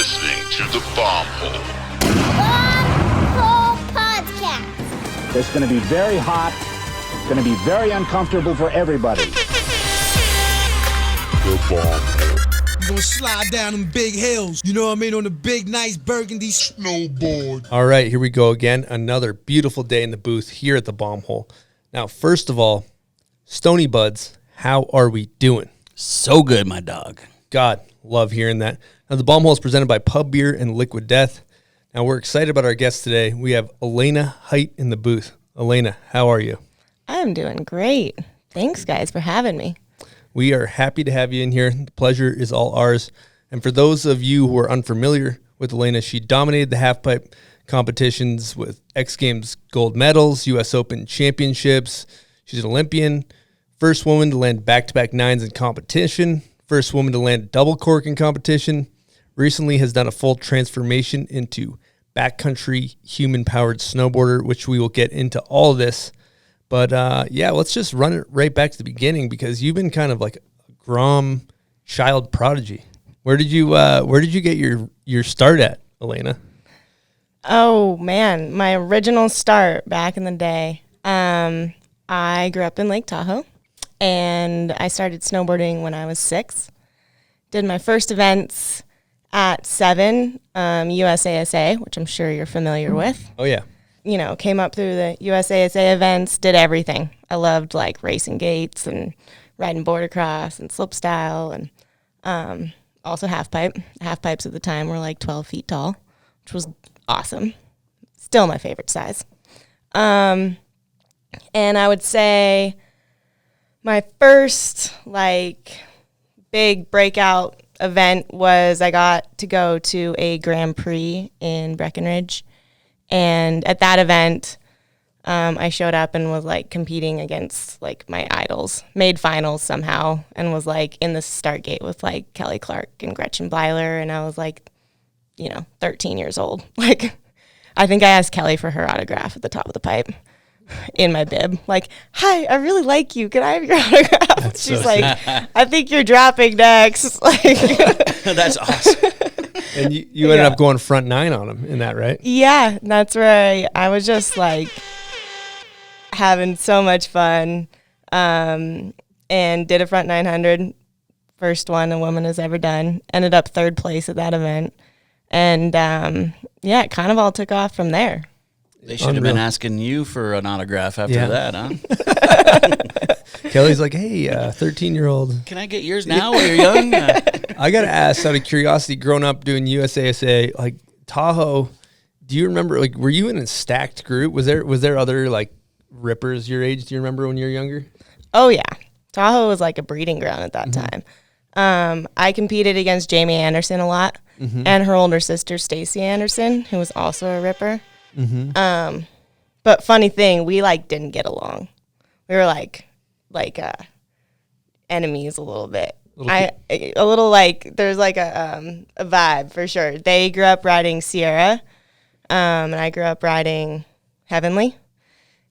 listening to The Bomb Hole. Bomb Hole Podcast. It's going to be very hot. It's going to be very uncomfortable for everybody. The Bomb Hole. We're gonna slide down them big hills, you know what I mean, on the big, nice burgundy snowboard. All right, here we go again. Another beautiful day in the booth here at the Bomb Hole. Now, first of all, Stony Buds, how are we doing? So good, my dog. God, love hearing that. Now, the Bomb Hole is presented by Pub Beer and Liquid Death. Now, we're excited about our guest today. We have Elena Hight in the booth. Elena, how are you? I'm doing great. Thanks, guys, for having me. We are happy to have you in here. The pleasure is all ours. And for those of you who are unfamiliar with Elena, she dominated the halfpipe competitions with X Games gold medals, U.S. Open championships. She's an Olympian, first woman to land back-to-back nines in competition, first woman to land double cork in competition, recently has done a full transformation into backcountry human-powered snowboarder, which we will get into all of this. But, yeah, let's just run it right back to the beginning because you've been kind of like a Grom child prodigy. Where did you get your start at, Elena? Oh, man, my original start back in the day. I grew up in Lake Tahoe, and I started snowboarding when I was 6. Did my first events at 7, USASA, which I'm sure you're familiar with. Oh, yeah. You know, came up through the USASA events, did everything. I loved like racing gates and riding border cross and slopestyle and also half pipe. Half pipes at the time were like 12 feet tall, which was awesome. Still my favorite size. And I would say my first like big breakout event was I got to go to a Grand Prix in Breckenridge. And at that event, I showed up and was like competing against like my idols, made finals somehow, and was like in the start gate with like Kelly Clark and Gretchen Bleiler. And I was like, 13 years old. Like, I think I asked Kelly for her autograph at the top of the pipe in my bib. Like, hi, I really like you. Can I have your autograph? That's She's so like, sweet. I think you're dropping next. Like, That's awesome. And you ended up going front 9 on him in that, right? yeah, that's right. I was just like having so much fun and did a front 900. First one a woman has ever done. Ended up 3rd place at that event. And yeah, it kind of all took off from there. They should have been asking you for an autograph after that, huh? Kelly's like, hey, 13-year-old. Can I get yours now while you're young? I got to ask, out of curiosity, growing up doing USASA, like Tahoe, do you remember, like, were you in a stacked group? Was there other, like, rippers your age? Do you remember when you were younger? Oh, yeah. Tahoe was like a breeding ground at that time. I competed against Jamie Anderson a lot and her older sister, Stacy Anderson, who was also a ripper. But funny thing, we like didn't get along. We were like enemies a little bit. A little like there's like a vibe for sure. They grew up riding Sierra, and I grew up riding Heavenly.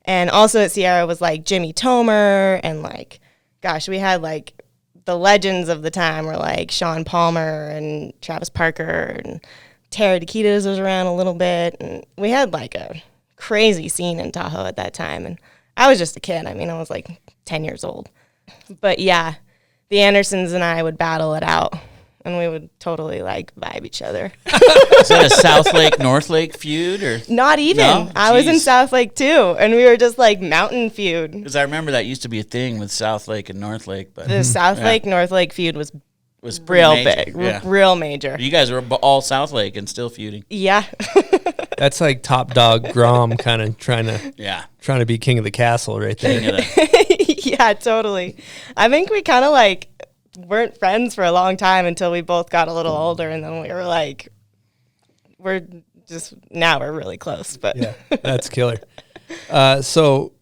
And also at Sierra was like Jimmy Tomer and like, gosh, we had like the legends of the time were like Sean Palmer and Travis Parker and Tara Takitas was around a little bit. And we had like a crazy scene in Tahoe at that time. And I was just a kid. I mean, I was like 10 years old. But yeah, the Andersons and I would battle it out. And we would totally like vibe each other. Is that a South Lake, North Lake feud? Or Not even. No? I was in Jeez. South Lake too. And we were just like mountain feud. Because I remember that used to be a thing with South Lake and North Lake. But The South Lake, North Lake feud was pretty real major. big, Yeah. real major. You guys were all South Lake and still feuding. Yeah. That's like top dog Grom kind of trying to be king of the castle right there. King of the- Yeah, totally. I think we kind of like weren't friends for a long time until we both got a little older, and then we were like, now we're really close. But Yeah, that's killer. So,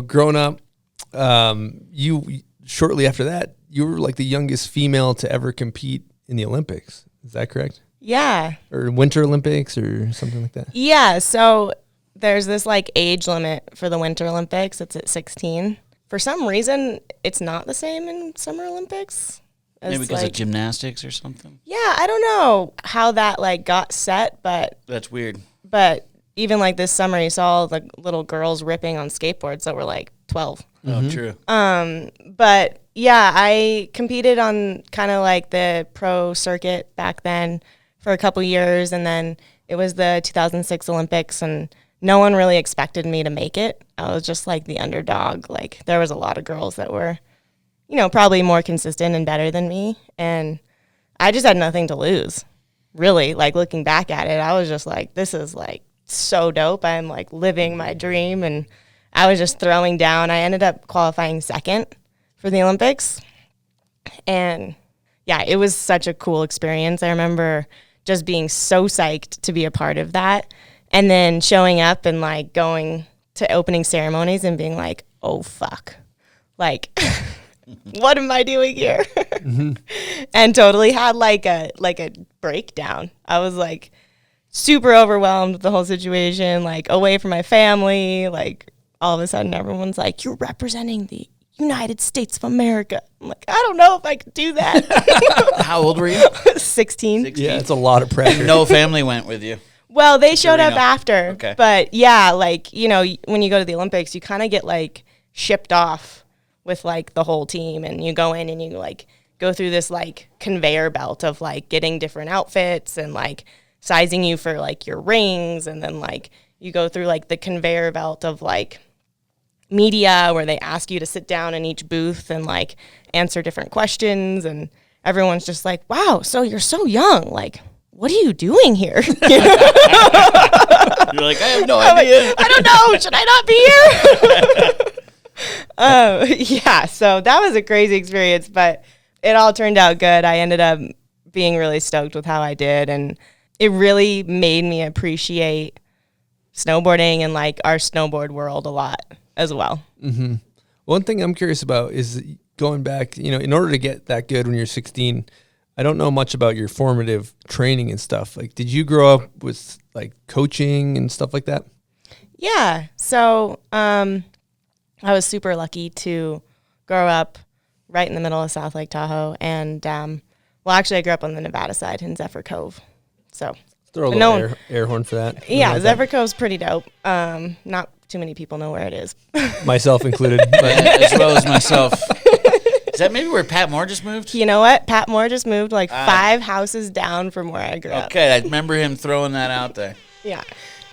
growing up, you shortly after that, you were like the youngest female to ever compete in the Olympics. Is that correct? yeah. Or Winter Olympics or something like that? Yeah, so there's this like age limit for the Winter Olympics. It's at 16. For some reason, it's not the same in Summer Olympics. Maybe because of gymnastics or something. Yeah, I don't know how that like got set, but That's weird. But even like this summer, you saw all the little girls ripping on skateboards that were like 12. Oh, true. But yeah, I competed on kind of like the pro circuit back then for a couple years, and then it was the 2006 Olympics, and no one really expected me to make it. I was just like the underdog. Like there was a lot of girls that were, you know, probably more consistent and better than me, and I just had nothing to lose. Really, like looking back at it, I was just like, this is like so dope. I'm like living my dream, and I was just throwing down. I ended up qualifying second for the Olympics, and yeah, it was such a cool experience. I remember just being so psyched to be a part of that, and then showing up and like going to opening ceremonies and being like, oh fuck, like what am I doing here? And totally had like a breakdown. I was like super overwhelmed with the whole situation, like away from my family. Like all of a sudden everyone's like, you're representing the United States of America. I'm like, I don't know if I could do that. How old were you? 16. Yeah, it's a lot of pressure. No family went with you. Well, they showed up Reno. after. Okay. But yeah, like, you know, when you go to the Olympics, you kind of get like shipped off with like the whole team, and you go in and you like go through this like conveyor belt of like getting different outfits and like sizing you for like your rings, and then like you go through like the conveyor belt of like media where they ask you to sit down in each booth and like answer different questions, and everyone's just like, wow, so you're so young, like what are you doing here? You're like, I have no idea. Like, I don't know, should I not be here? Yeah, so that was a crazy experience, but it all turned out good. I ended up being really stoked with how I did, and it really made me appreciate snowboarding and like our snowboard world a lot as well. Mm-hmm. One thing I'm curious about is going back, you know, in order to get that good when you're 16, I don't know much about your formative training and stuff. Like, did you grow up with like coaching and stuff like that? Yeah. So I was super lucky to grow up right in the middle of South Lake Tahoe. And, well, actually, I grew up on the Nevada side in Zephyr Cove. So Throw a little air horn for that. Yeah, Zephyr Cove's pretty dope. Not too many people know where it is. Myself included. But As well as myself. Is that maybe where Pat Moore just moved? You know what? Pat Moore just moved like 5 houses down from where I grew up. Okay, I remember him throwing that out there. Yeah,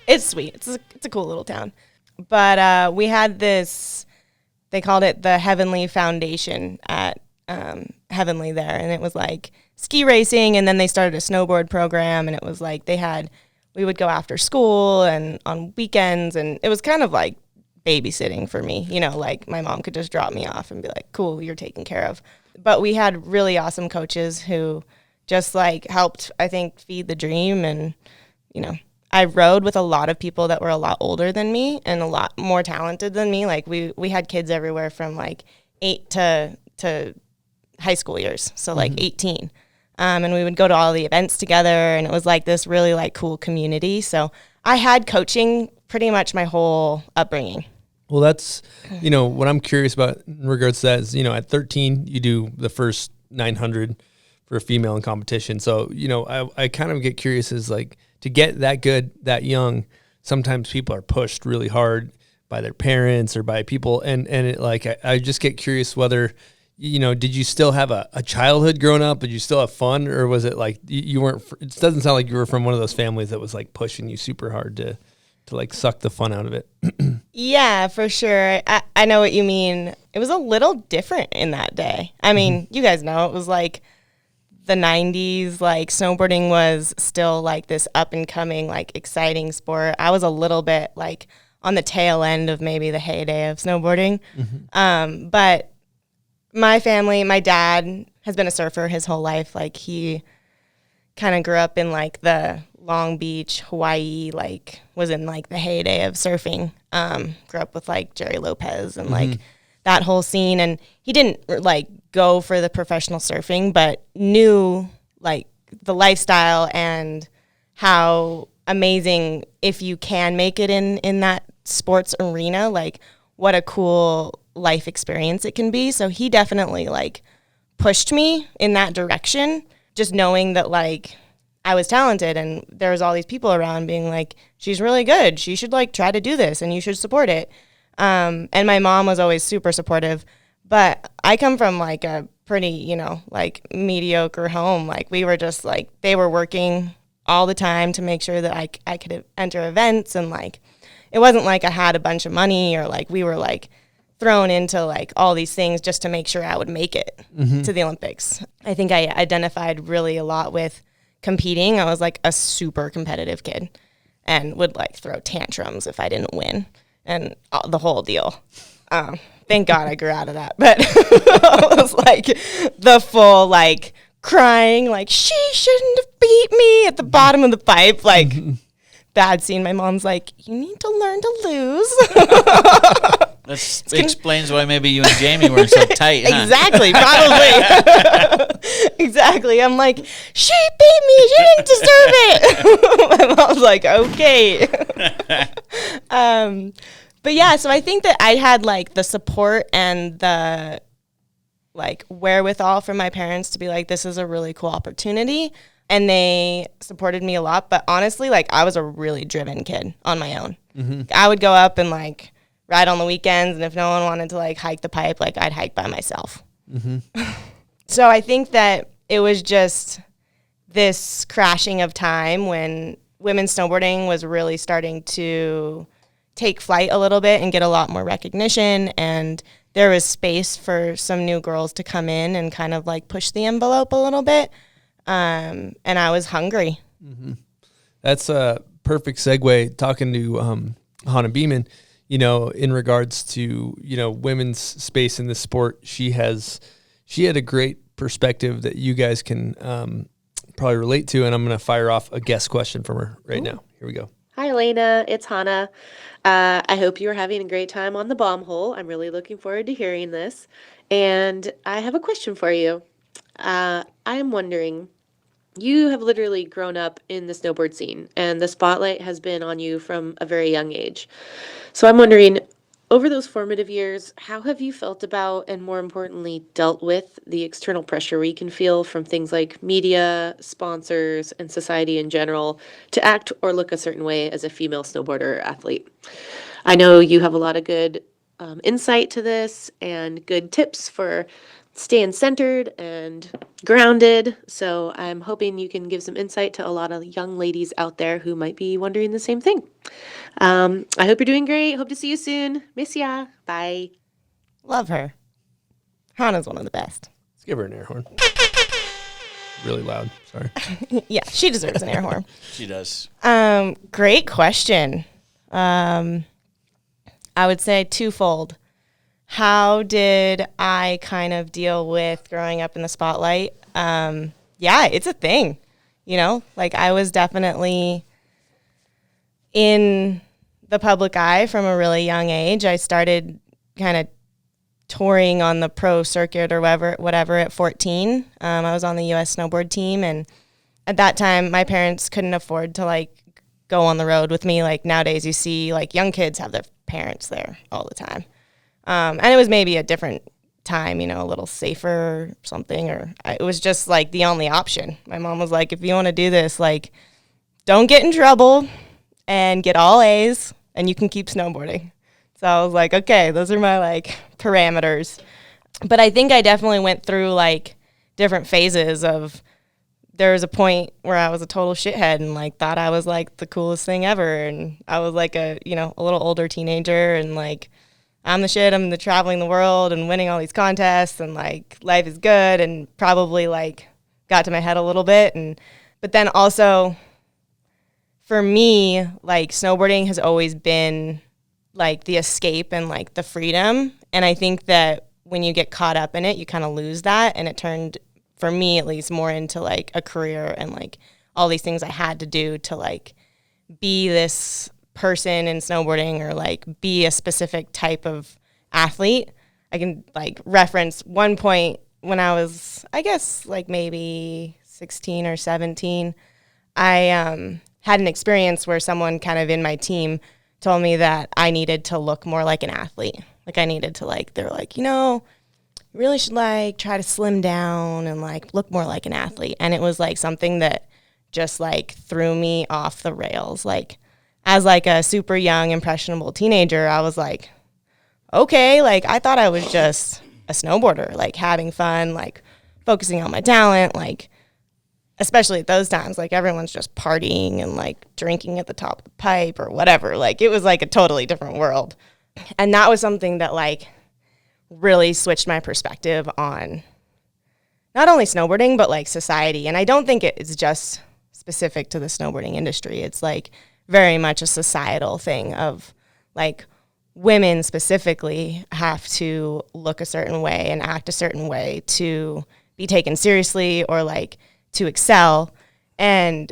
it's sweet. It's a cool little town. But we had this, they called it the Heavenly Foundation at Heavenly there. And it was like ski racing. And then they started a snowboard program. And it was like we would go after school and on weekends. And it was kind of like babysitting for me. You know, like my mom could just drop me off and be like, cool, you're taken care of. But we had really awesome coaches who just like helped, I think, feed the dream. And, you know, I rode with a lot of people that were a lot older than me and a lot more talented than me. Like we had kids everywhere from like 8 to high school years. So like 18. And we would go to all the events together, and it was like this really like cool community. So I had coaching pretty much my whole upbringing. well, that's, you know, what I'm curious about in regards to that is, you know, at 13, you do the first 900 for a female in competition. So, you know, I kind of get curious is like to get that good, that young, sometimes people are pushed really hard by their parents or by people. And it, like, I just get curious whether, you know, did you still have a childhood growing up? Did you still have fun? Or was it like you weren't, it doesn't sound like you were from one of those families that was like pushing you super hard to like suck the fun out of it. Yeah, for sure. I know what you mean. It was a little different in that day. I mean, you guys know it was like the 90s, like snowboarding was still like this up and coming, like exciting sport. I was a little bit like on the tail end of maybe the heyday of snowboarding. But my family, my dad has been a surfer his whole life. Like he kind of grew up in like the Long Beach, Hawaii, like was in like the heyday of surfing. Grew up with like Jerry Lopez and like that whole scene. And he didn't like go for the professional surfing, but knew like the lifestyle and how amazing if you can make it in that sports arena, like what a cool life experience it can be. So he definitely like pushed me in that direction, just knowing that like I was talented and there was all these people around being like, she's really good. She should like try to do this and you should support it. And my mom was always super supportive, but I come from like a pretty, you know, like mediocre home. Like we were just like, they were working all the time to make sure that I could enter events, and like, it wasn't like I had a bunch of money or like we were like thrown into like all these things just to make sure I would make it to the Olympics. I think I identified really a lot with competing. I was like a super competitive kid and would like throw tantrums if I didn't win and the whole deal. Thank God I grew out of that. But I was like the full like crying, like she shouldn't have beat me at the bottom of the pipe. Like bad scene. My mom's like, you need to learn to lose. That explains why maybe you and Jamie weren't so tight, huh? Exactly, probably. Exactly. I'm like, she beat me. She didn't deserve it. My mom's like, okay. But yeah, so I think that I had like the support and the like wherewithal from my parents to be like, this is a really cool opportunity. And they supported me a lot. But honestly, like I was a really driven kid on my own. I would go up and like ride on the weekends, and if no one wanted to like hike the pipe, like I'd hike by myself. So I think that it was just this crashing of time when women's snowboarding was really starting to take flight a little bit and get a lot more recognition, and there was space for some new girls to come in and kind of like push the envelope a little bit, and I was hungry. That's a perfect segue, talking to Hannah Beeman, you know, in regards to, you know, women's space in this sport. She had a great perspective that you guys can probably relate to, and I'm going to fire off a guest question from her right now. Here we go. Hi, Elena. It's Hannah. I hope you are having a great time on the bomb hole. I'm really looking forward to hearing this. And I have a question for you. I'm wondering, you have literally grown up in the snowboard scene, and the spotlight has been on you from a very young age. So I'm wondering, over those formative years, how have you felt about, and more importantly, dealt with the external pressure we can feel from things like media, sponsors, and society in general to act or look a certain way as a female snowboarder or athlete? I know you have a lot of good insight to this and good tips for staying centered and grounded. So I'm hoping you can give some insight to a lot of young ladies out there who might be wondering the same thing. I hope you're doing great. Hope to see you soon. Miss ya. Bye. Love her. Hannah's one of the best. Let's give her an air horn. Really loud. Sorry. Yeah, she deserves an air horn. She does. Great question. I would say twofold. How did I kind of deal with growing up in the spotlight? Yeah, it's a thing, you know, like I was definitely in the public eye from a really young age. I started kind of touring on the pro circuit or whatever at 14. I was on the U.S. snowboard team, and at that time, my parents couldn't afford to like go on the road with me. Like nowadays, you see like young kids have their parents there all the time. And it was maybe a different time, you know, a little safer or something, or it was just like the only option. My mom was like, if you want to do this, like, don't get in trouble and get all A's and you can keep snowboarding. So I was like, okay, those are my like parameters. But I think I definitely went through like different phases of, there was a point where I was a total shithead and like thought I was like the coolest thing ever. And I was like a, you know, a little older teenager and like, I'm the shit, I'm the traveling the world and winning all these contests and like life is good, and probably like got to my head a little bit. And but then also for me, like snowboarding has always been like the escape and like the freedom. And I think that when you get caught up in it, you kind of lose that. And it turned, for me at least, more into like a career and like all these things I had to do to like be this person in snowboarding or like be a specific type of athlete. I can like reference one point when I was, I guess, like maybe 16 or 17. I had an experience where someone kind of in my team told me that I needed to look more like an athlete. Like I needed to like, they're like, you know, you really should like try to slim down and like look more like an athlete. And it was like something that just like threw me off the rails. Like as like a super young, impressionable teenager, I was like, okay, like I thought I was just a snowboarder, like having fun, like focusing on my talent, like especially at those times, like everyone's just partying and like drinking at the top of the pipe or whatever. Like it was like a totally different world. And that was something that like really switched my perspective on not only snowboarding, but like society. And I don't think it's just specific to the snowboarding industry. It's like very much a societal thing of like women specifically have to look a certain way and act a certain way to be taken seriously or like to excel. And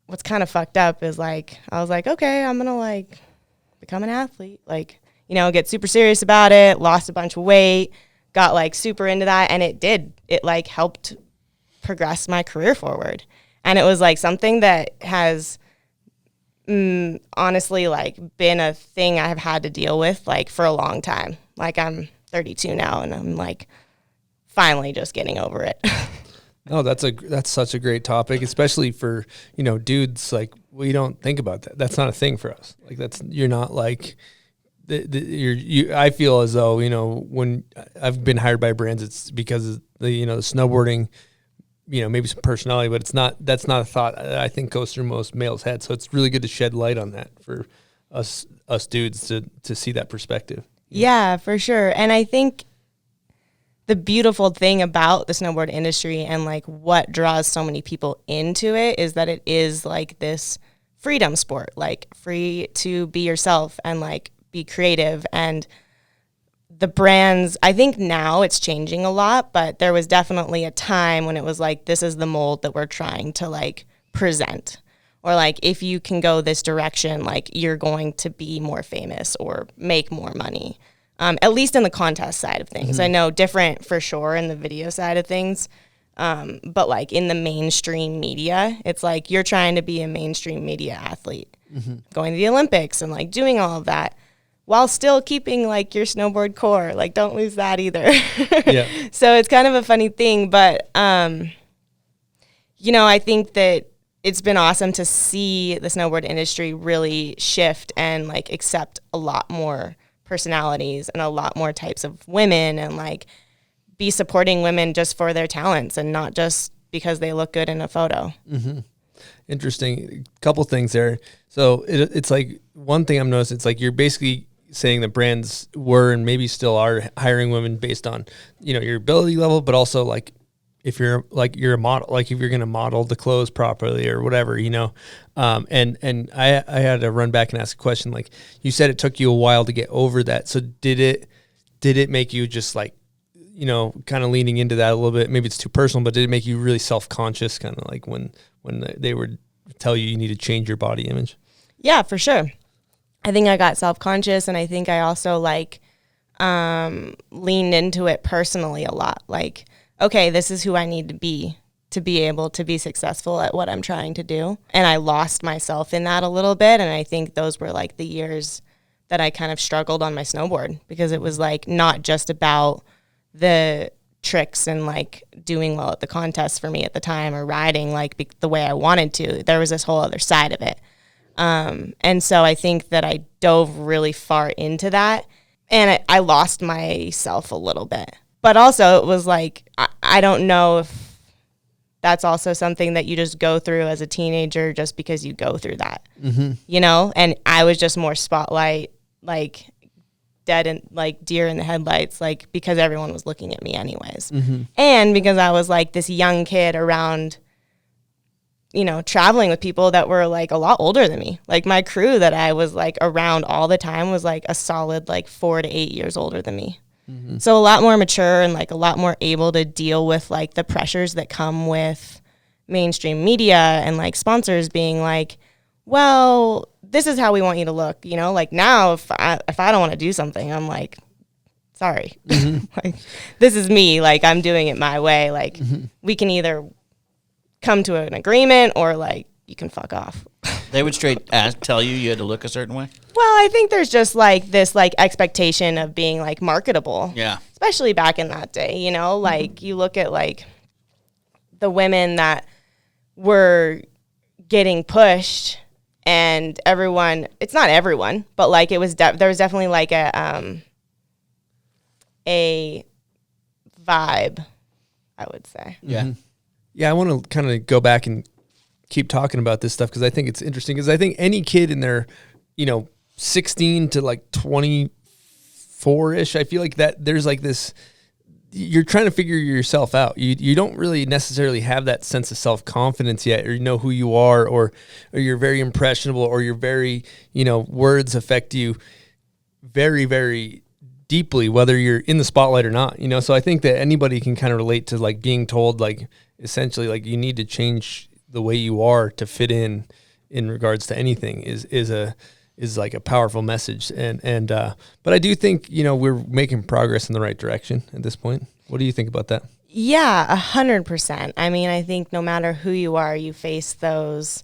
what's kind of fucked up is like, I was like, okay, I'm going to like become an athlete, like, you know, get super serious about it, lost a bunch of weight, got like super into that. And it like helped progress my career forward. And it was like something that has honestly like been a thing I have had to deal with like for a long time. Like I'm 32 now and I'm like finally just getting over it. No, that's such a great topic, especially for, you know, dudes. Like we don't think about that. That's not a thing for us. Like you're not like I feel as though, you know, when I've been hired by brands, it's because of the, you know, the snowboarding, you know, maybe some personality, but that's not a thought I think goes through most males' heads. So it's really good to shed light on that for us dudes to see that perspective. Yeah, for sure. And I think the beautiful thing about the snowboard industry and like what draws so many people into it is that it is like this freedom sport, like free to be yourself and like be creative. And the brands, I think now it's changing a lot, but there was definitely a time when it was like, this is the mold that we're trying to like present. Or like, if you can go this direction, like you're going to be more famous or make more money. At least in the contest side of things. I know different for sure in the video side of things. But like in the mainstream media, it's like you're trying to be a mainstream media athlete, going to the Olympics and like doing all of that while still keeping like your snowboard core. Like don't lose that either. Yeah. So it's kind of a funny thing, but you know, I think that it's been awesome to see the snowboard industry really shift and like accept a lot more personalities and a lot more types of women and like be supporting women just for their talents and not just because they look good in a photo. Interesting. A couple things there. So it's like one thing I'm noticing, it's like you're basically saying that brands were and maybe still are hiring women based on, you know, your ability level, but also like if you're a model, like if you're going to model the clothes properly or whatever, you know. And I had to run back and ask a question. Like you said, it took you a while to get over that. So did it make you just like, you know, kind of leaning into that a little bit? Maybe it's too personal, but did it make you really self-conscious, kind of like when they would tell you need to change your body image? Yeah, for sure. I think I got self-conscious, and I think I also like leaned into it personally a lot. Like, okay, this is who I need to be able to be successful at what I'm trying to do. And I lost myself in that a little bit. And I think those were like the years that I kind of struggled on my snowboard, because it was like not just about the tricks and like doing well at the contest for me at the time or riding like the way I wanted to. There was this whole other side of it. And so I think that I dove really far into that, and I lost myself a little bit. But also it was like, I don't know if that's also something that you just go through as a teenager just because you go through that, you know? And I was just more spotlight, like dead and like deer in the headlights, like because everyone was looking at me anyways. And because I was like this young kid around, you know, traveling with people that were like a lot older than me. Like my crew that I was like around all the time was like a solid like 4 to 8 years older than me. So a lot more mature and like a lot more able to deal with like the pressures that come with mainstream media and like sponsors being like, well, this is how we want you to look, you know? Like now if I don't want to do something, I'm like, sorry. Like this is me, like I'm doing it my way. Like we can either come to an agreement or like you can fuck off. They would tell you had to look a certain way? Well, I think there's just like this like expectation of being like marketable. Yeah. Especially back in that day, you know, like you look at like the women that were getting pushed and everyone, it's not everyone, but like it was, there was definitely like a vibe, I would say. Yeah. Mm-hmm. Yeah, I want to kind of go back and keep talking about this stuff because I think it's interesting because I think any kid in their, 16 to like 24-ish, I feel like that there's like this, you're trying to figure yourself out. You don't really necessarily have that sense of self-confidence yet, or you know who you are, or you're very impressionable, or you're very, words affect you very, very deeply, whether you're in the spotlight or not, So I think that anybody can kind of relate to like being told like essentially like you need to change the way you are to fit in regards to anything is like a powerful message. But I do think, we're making progress in the right direction at this point. What do you think about that? Yeah, 100%. I mean, I think no matter who you are, you face those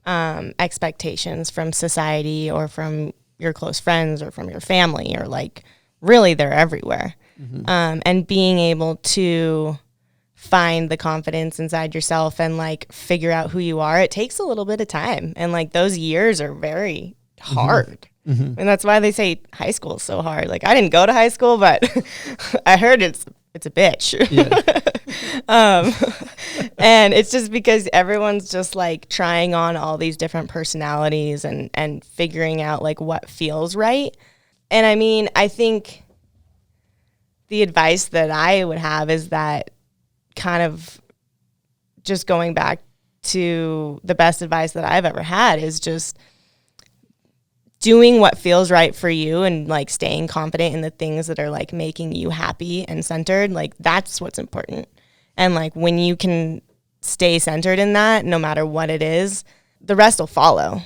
expectations from society or from your close friends or from your family, or like really they're everywhere. Mm-hmm. And being able to find the confidence inside yourself and like figure out who you are, it takes a little bit of time. And like those years are very hard. Mm-hmm. And that's why they say high school is so hard. Like I didn't go to high school, but I heard it's a bitch. Yeah. And it's just because everyone's just like trying on all these different personalities and figuring out like what feels right. And I mean, I think the advice that I would have is that kind of just going back to the best advice that I've ever had is just doing what feels right for you and like staying confident in the things that are like making you happy and centered. Like that's what's important. And like when you can stay centered in that, no matter what it is, the rest will follow.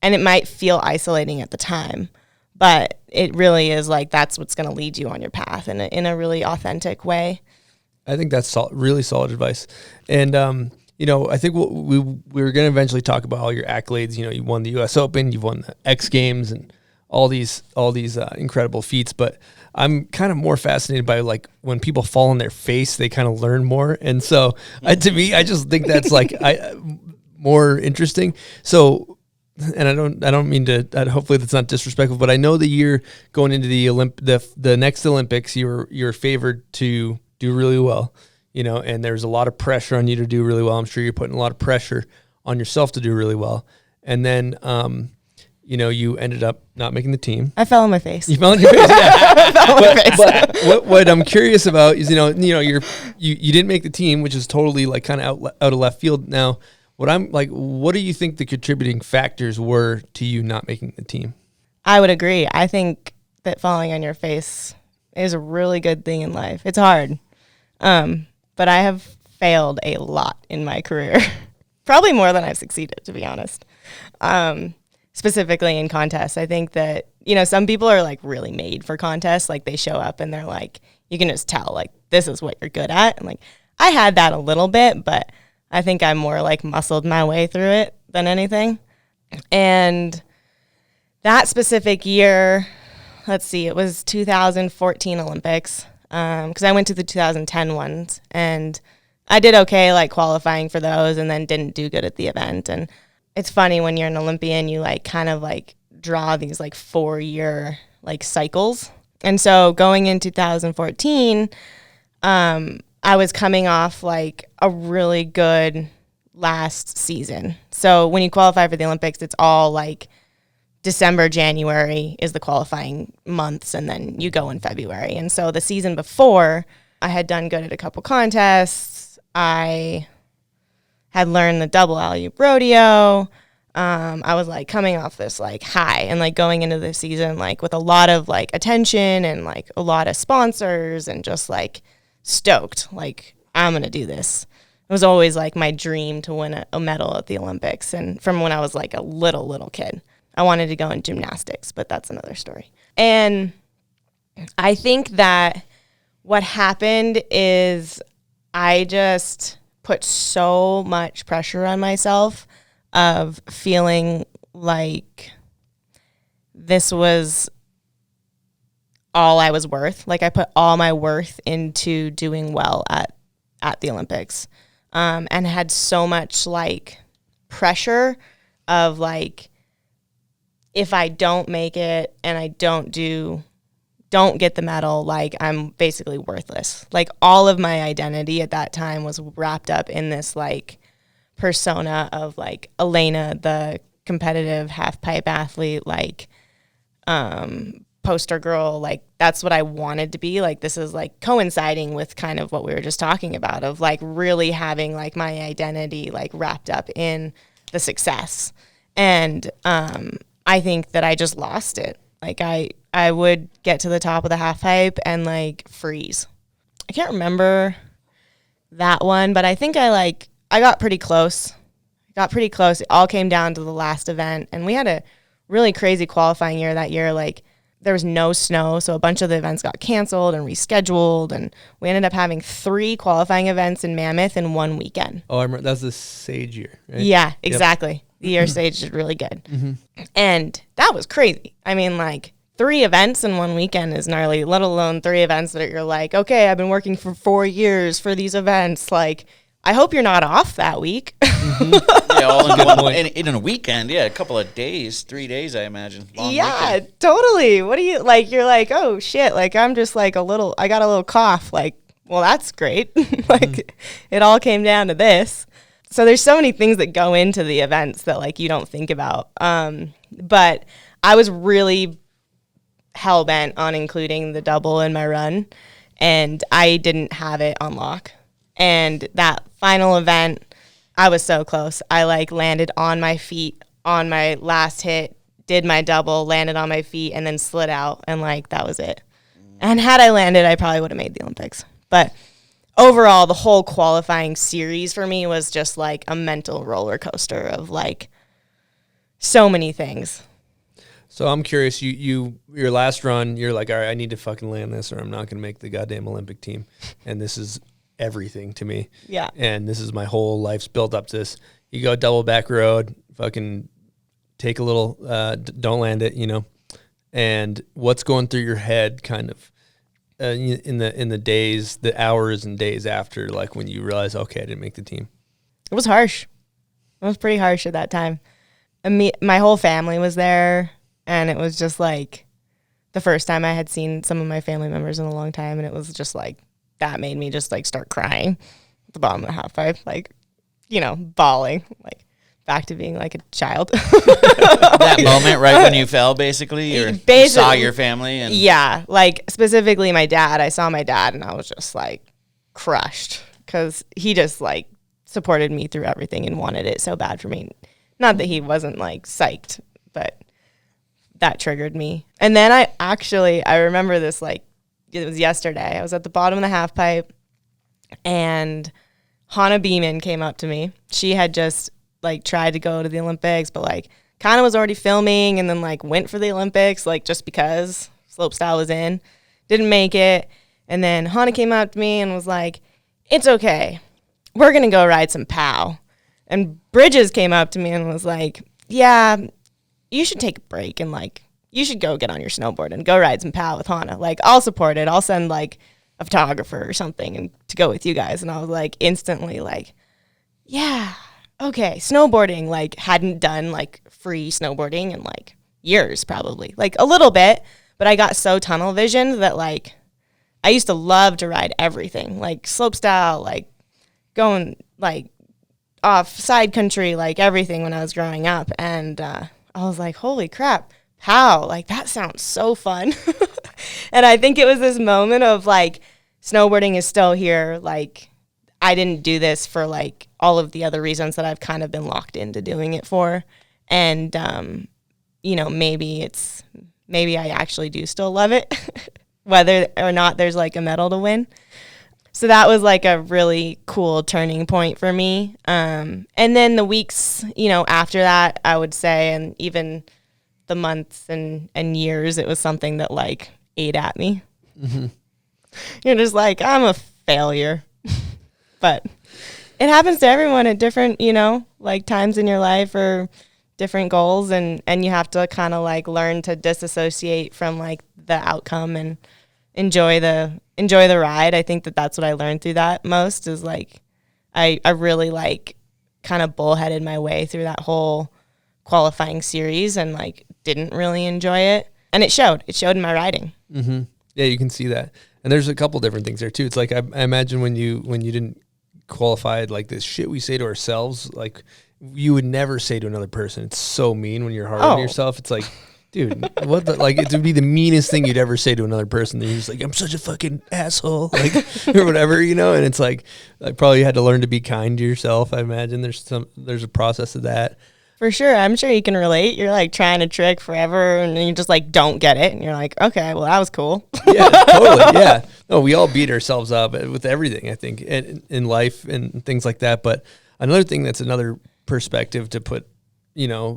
And it might feel isolating at the time, but it really is like that's what's going to lead you on your path in a really authentic way. I think that's really solid advice. And, I think we're going to eventually talk about all your accolades. You won the U.S. Open, you've won the X Games, and all these incredible feats. But I'm kind of more fascinated by like when people fall on their face, they kind of learn more. And so to me, I just think that's like more interesting. So, and I don't mean to. Hopefully, that's not disrespectful. But I know the year going into the next Olympics, you're favored to do really well. And there's a lot of pressure on you to do really well. I'm sure you're putting a lot of pressure on yourself to do really well. And then, you ended up not making the team. I fell on my face. You fell on your face, yeah. But what I'm curious about is, you didn't make the team, which is totally like kind of out of left field. Now, what do you think the contributing factors were to you not making the team? I would agree. I think that falling on your face is a really good thing in life. It's hard. But I have failed a lot in my career, probably more than I've succeeded, to be honest. Specifically in contests, I think that, some people are like really made for contests. Like they show up and they're like, you can just tell like, this is what you're good at. And like, I had that a little bit, but I think I more like muscled my way through it than anything. And that specific year, let's see, it was 2014 Olympics. Because I went to the 2010 ones and I did okay, like qualifying for those, and then didn't do good at the event. And it's funny when you're an Olympian, you like kind of like draw these like 4-year like cycles. And so going in 2014, I was coming off like a really good last season. So when you qualify for the Olympics, it's all like December, January is the qualifying months, and then you go in February. And so the season before, I had done good at a couple contests. I had learned the double alley-oop rodeo. I was like coming off this like high and like going into the season like with a lot of like attention and like a lot of sponsors and just like stoked. Like, I'm going to do this. It was always like my dream to win a medal at the Olympics. And from when I was like a little kid. I wanted to go in gymnastics, but that's another story. And I think that what happened is I just put so much pressure on myself of feeling like this was all I was worth. Like I put all my worth into doing well at the Olympics, and had so much like pressure of like, if I don't make it and I don't get the medal, like I'm basically worthless. Like all of my identity at that time was wrapped up in this like persona of like Elena, the competitive half pipe athlete, like poster girl. Like that's what I wanted to be. Like this is like coinciding with kind of what we were just talking about of like really having like my identity like wrapped up in the success. And I think that I just lost it. Like I would get to the top of the half pipe and like freeze. I can't remember that one, but I think I got pretty close. It all came down to the last event, and we had a really crazy qualifying year that year. Like there was no snow, so a bunch of the events got canceled and rescheduled, and we ended up having 3 qualifying events in Mammoth in one weekend. Oh, I remember that's the Sage year, right? Yeah, exactly. Yep. The year Sage did really good. Mm-hmm. And that was crazy. I mean, like 3 events in one weekend is gnarly, let alone 3 events that you're like, okay, I've been working for 4 years for these events. Like, I hope you're not off that week. Mm-hmm. Yeah, all in a weekend. Yeah, a couple of days, 3 days, I imagine. Long weekend. Totally. What do you like? You're like, oh shit. Like I'm just like I got a little cough. Like, well, that's great. Like it all came down to this. So there's so many things that go into the events that like you don't think about. But I was really hell bent on including the double in my run, and I didn't have it on lock. And that final event, I was so close. I like landed on my feet on my last hit, did my double, landed on my feet, and then slid out, and like that was it. And had I landed, I probably would have made the Olympics. But overall, the whole qualifying series for me was just like a mental roller coaster of like so many things. So I'm curious, your last run, you're like, all right, I need to fucking land this or I'm not going to make the goddamn Olympic team. And this is everything to me. Yeah. And this is my whole life's built up to this. You go double back road, fucking take a little, don't land it, you know. And what's going through your head kind of in the days, the hours and days after, like when you realize, okay, I didn't make the team? It was harsh. It was pretty harsh at that time. My whole family was there, and it was just like the first time I had seen some of my family members in a long time, and it was just like that made me just like start crying at the bottom of the half pipe, like, you know, bawling, like back to being like a child. That moment right when you fell, basically, or you saw your family? And yeah, like specifically my dad. I saw my dad, and I was just like crushed because he just like supported me through everything and wanted it so bad for me. Not that he wasn't like psyched, but that triggered me. And then I remember this, like it was yesterday. I was at the bottom of the half pipe, and Hannah Beeman came up to me. She had just like tried to go to the Olympics, but like kind of was already filming, and then like went for the Olympics, like just because slopestyle was in, didn't make it. And then Hannah came up to me and was like, it's okay, we're going to go ride some POW. And Bridges came up to me and was like, yeah, you should take a break and like, you should go get on your snowboard and go ride some POW with Hannah. Like, I'll support it. I'll send like a photographer or something and to go with you guys. And I was like instantly like, yeah, okay. Snowboarding, like hadn't done like free snowboarding in like years probably, like a little bit, but I got so tunnel visioned that like I used to love to ride everything, like slopestyle, like going like off side country, like everything when I was growing up. And I was like, holy crap, POW, like that sounds so fun. And I think it was this moment of like, snowboarding is still here. Like I didn't do this for like all of the other reasons that I've kind of been locked into doing it for. And, you know, maybe I actually do still love it, whether or not there's like a medal to win. So that was like a really cool turning point for me. And then the weeks, you know, after that, I would say, and even the months and years, it was something that like ate at me. Mm-hmm. You're just like, I'm a failure. But It happens to everyone at different, like times in your life or different goals, and you have to kind of like learn to disassociate from like the outcome and enjoy the ride. I think that's what I learned through that most is like I really like kind of bullheaded my way through that whole qualifying series and like didn't really enjoy it, and it showed in my riding. Mm-hmm. Yeah, you can see that. And there's a couple different things there too. It's like I imagine when you didn't qualify, like this shit we say to ourselves, like you would never say to another person. It's so mean when you're hard on yourself. It's like, dude, what the, like it would be the meanest thing you'd ever say to another person. You're just like, I'm such a fucking asshole, like or whatever, And it's like I probably had to learn to be kind to yourself. I imagine there's a process of that. For sure. I'm sure you can relate. You're like trying to trick forever and you just like don't get it. And you're like, okay, well, that was cool. Yeah, totally. Yeah. No, we all beat ourselves up with everything, I think, in life and things like that. But another thing that's another perspective to put,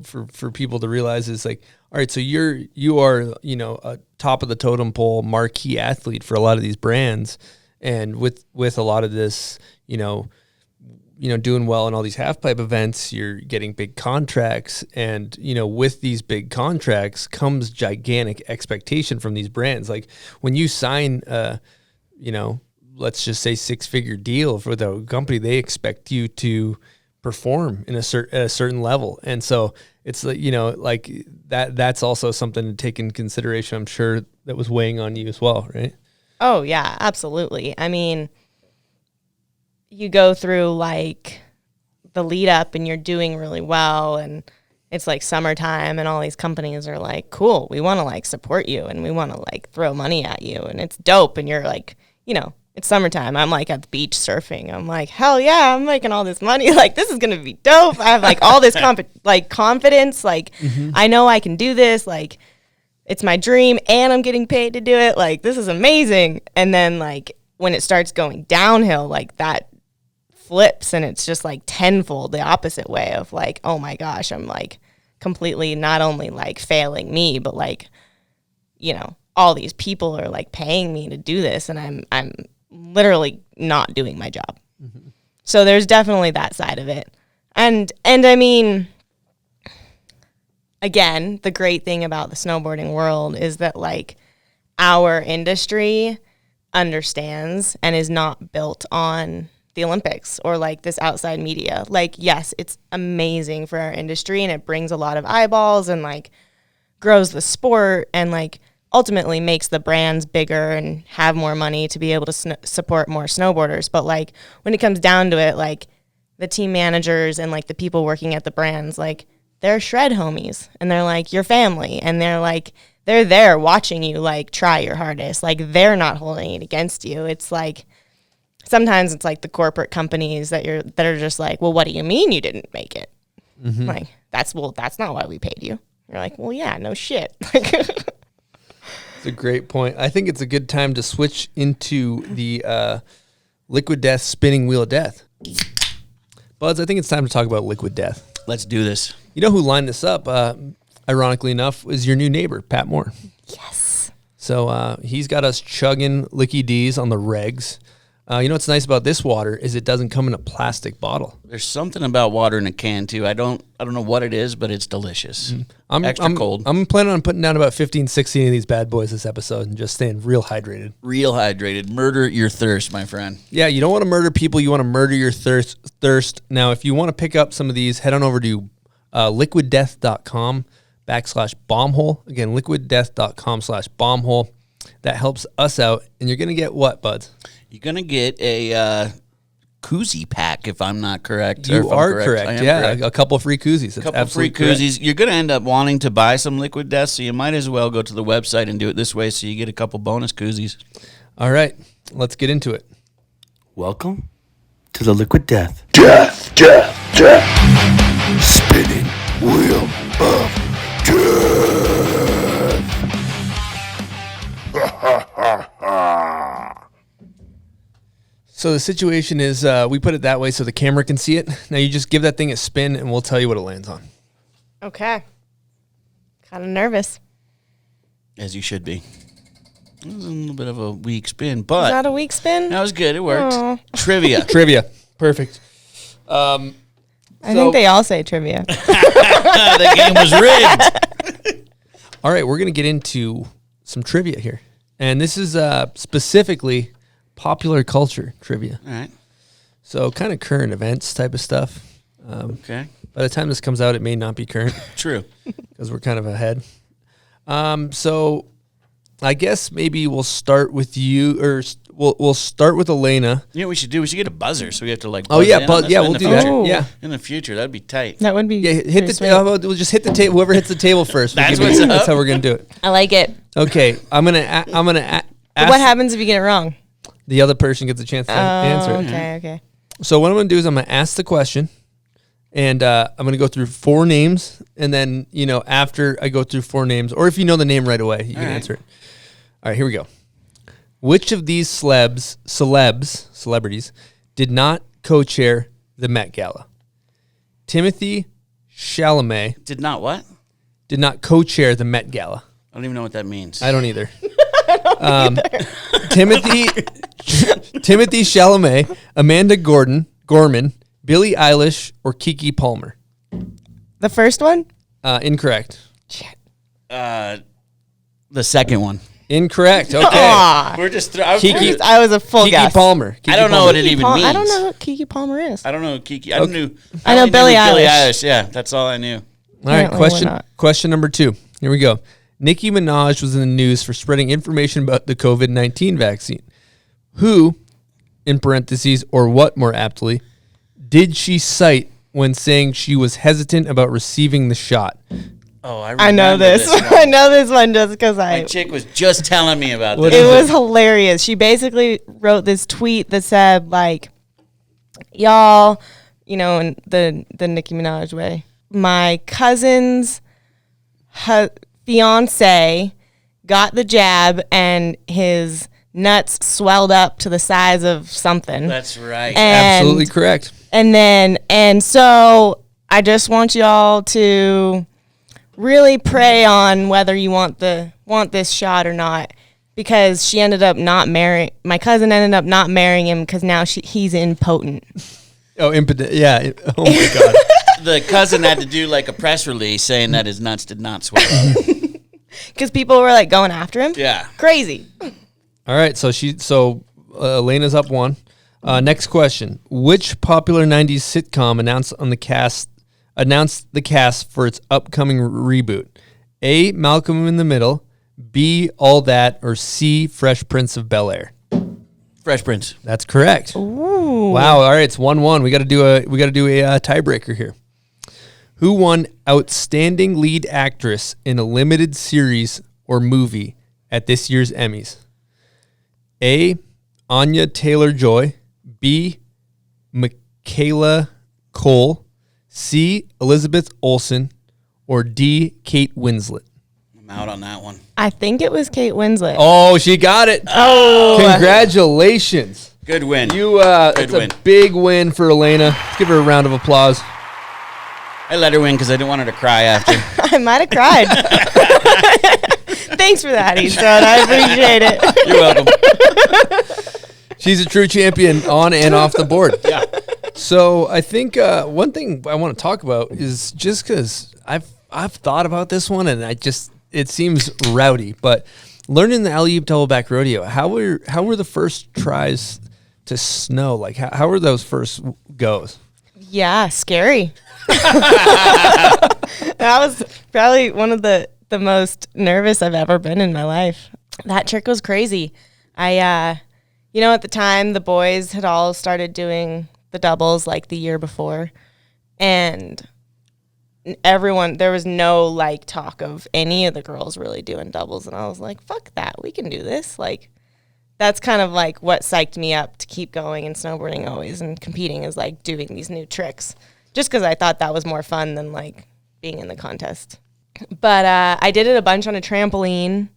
for people to realize is like, all right, so you are, a top of the totem pole marquee athlete for a lot of these brands. And with a lot of this, doing well in all these half pipe events, you're getting big contracts. And, with these big contracts comes gigantic expectation from these brands. Like when you sign, let's just say 6-figure deal for the company, they expect you to perform at a certain level. And so it's like, like that's also something to take in consideration. I'm sure that was weighing on you as well, right? Oh yeah, absolutely. I mean, you go through like the lead up and you're doing really well and it's like summertime and all these companies are like, cool, we want to like support you and we want to like throw money at you and it's dope. And you're like, it's summertime. I'm like at the beach surfing. I'm like, hell yeah, I'm making all this money. Like, this is going to be dope. I have like all this confidence. Like, I know I can do this. Like, it's my dream and I'm getting paid to do it. Like, this is amazing. And then like when it starts going downhill, like that flips and it's just like tenfold the opposite way of like, oh my gosh, I'm like completely not only like failing me, but like, all these people are like paying me to do this and I'm literally not doing my job. Mm-hmm. So there's definitely that side of it. And I mean, again, the great thing about the snowboarding world is that like our industry understands and is not built on the Olympics or like this outside media. Like, yes, it's amazing for our industry and it brings a lot of eyeballs and like grows the sport and like ultimately makes the brands bigger and have more money to be able to support more snowboarders. But like when it comes down to it, like the team managers and like the people working at the brands, like they're shred homies and they're like your family and they're like, they're there watching you like try your hardest. Like they're not holding it against you. It's like, sometimes it's like the corporate companies that are just like, well, what do you mean you didn't make it? Mm-hmm. Like, that's not why we paid you. You're like, well, yeah, no shit. It's a great point. I think it's a good time to switch into the liquid death spinning wheel of death. Buzz, I think it's time to talk about liquid death. Let's do this. You know who lined this up, ironically enough, is your new neighbor, Pat Moore. Yes. So he's got us chugging Licky D's on the regs. You know what's nice about this water is it doesn't come in a plastic bottle. There's something about water in a can too. I don't know what it is, but it's delicious. I'm extra cold. I'm planning on putting down about 15, 16 of these bad boys this episode and just staying real hydrated. Real hydrated. Murder your thirst, my friend. Yeah, you don't want to murder people. You want to murder your thirst. Now, if you want to pick up some of these, head on over to liquiddeath.com/bombhole. Again, liquiddeath.com/bombhole. That helps us out. And you're going to get what, Buds? You're going to get a koozie pack, if I'm not correct. You are correct. Yeah, correct. A couple free koozies. A couple free koozies. Correct. You're going to end up wanting to buy some Liquid Death, so you might as well go to the website and do it this way so you get a couple bonus koozies. All right, let's get into it. Welcome to the Liquid Death. Death. Spinning wheel of death. So the situation is we put it that way so the camera can see it. Now you just give that thing a spin and we'll tell you what it lands on. Okay. Kind of nervous. As you should be. It was a little bit of a weak spin, but... Is that a weak spin? That was good. It worked. Aww. Trivia. Trivia. Perfect. I think they all say trivia. The game was rigged. All right, we're going to get into some trivia here. And this is specifically popular culture trivia. All right. So kind of current events type of stuff. Okay. By the time this comes out, it may not be current True. because we're kind of ahead. So I guess maybe we'll start with you, or we'll start with Elena. You know what we should do? We should get a buzzer so we have to like. Oh buzz yeah, in on but this yeah, in we'll the do that. future. Yeah, In the future, that'd be tight. That would be yeah. Hit pretty the. sweet. We'll just hit the table. Whoever hits the table first. That's we'll give what's you- That's up. how we're gonna do it. I like it. Okay, I'm gonna ask. But what happens if you get it wrong? The other person gets a chance to answer it. Okay. So what I'm going to do is I'm going to ask the question, and I'm going to go through 4 names, and then, after I go through 4 names, or if you know the name right away, you can answer it. All right, here we go. Which of these celebrities, did not co-chair the Met Gala? Timothy Chalamet Did not what? did not co-chair the Met Gala. I don't even know what that means. I don't either. Timothy Chalamet, Amanda Gorman, Billie Eilish, or Keke Palmer? The first one? Incorrect. The second one. Incorrect. Okay. Aw. We're just. Keke I was a full Keke guess. Palmer. I don't know what it even means. I don't know what Keke Palmer is. I don't know Keke. I know only knew Billie Billie Eilish. Eilish. Yeah, that's all I knew. All right. Apparently we're not. Question number 2. Here we go. Nicki Minaj was in the news for spreading information about the COVID-19 vaccine. Who, in parentheses, or what more aptly, did she cite when saying she was hesitant about receiving the shot? Oh, I know remember this. one. I know this one just because My chick was just telling me about What this. It is was hilarious. She basically wrote this tweet that said, like, y'all, in the Nicki Minaj way, my cousin's fiance got the jab and his nuts swelled up to the size of something. That's right. And- Absolutely correct. And so I just want y'all to really pray on whether you want this shot or not, because she ended up not marrying, my cousin ended up not marrying him because now he's impotent. Oh, impotent. Yeah. Oh, my God. The cousin had to do like a press release saying that his nuts did not swell up. Because people were like going after him. Yeah. Crazy. All right, so Elena's up 1. Next question: which popular '90s sitcom announced the cast for its upcoming reboot? A. Malcolm in the Middle, B. All That, or C. Fresh Prince of Bel-Air? Fresh Prince. That's correct. Ooh. Wow. All right, it's 1-1. We got to do a tiebreaker here. Who won Outstanding Lead Actress in a Limited Series or Movie at this year's Emmys? A. Anya Taylor-Joy, B. Michaela Cole, C. Elizabeth Olsen, or D. Kate Winslet? I'm out on that one. I think it was Kate Winslet. Oh, she got it. Oh. Congratulations. Good win. It's a big win for Elena. Let's give her a round of applause. I let her win because I didn't want her to cry after. I might have cried. Thanks for that, Easton. I appreciate it. You're welcome. She's a true champion on and off the board. Yeah. So I think one thing I want to talk about is just because I've thought about this one and it seems rowdy, but learning the alley-oop double back rodeo, how were the first tries to snow? Like how were those first goes? Yeah, scary. That was probably one of the most nervous I've ever been in my life. That trick was crazy. At the time, the boys had all started doing the doubles like the year before, and there was no like talk of any of the girls really doing doubles, and I was like, fuck that, we can do this. Like, that's kind of like what psyched me up to keep going in snowboarding always and competing, is like doing these new tricks, just because I thought that was more fun than like being in the contest. But I did it a bunch on a trampoline,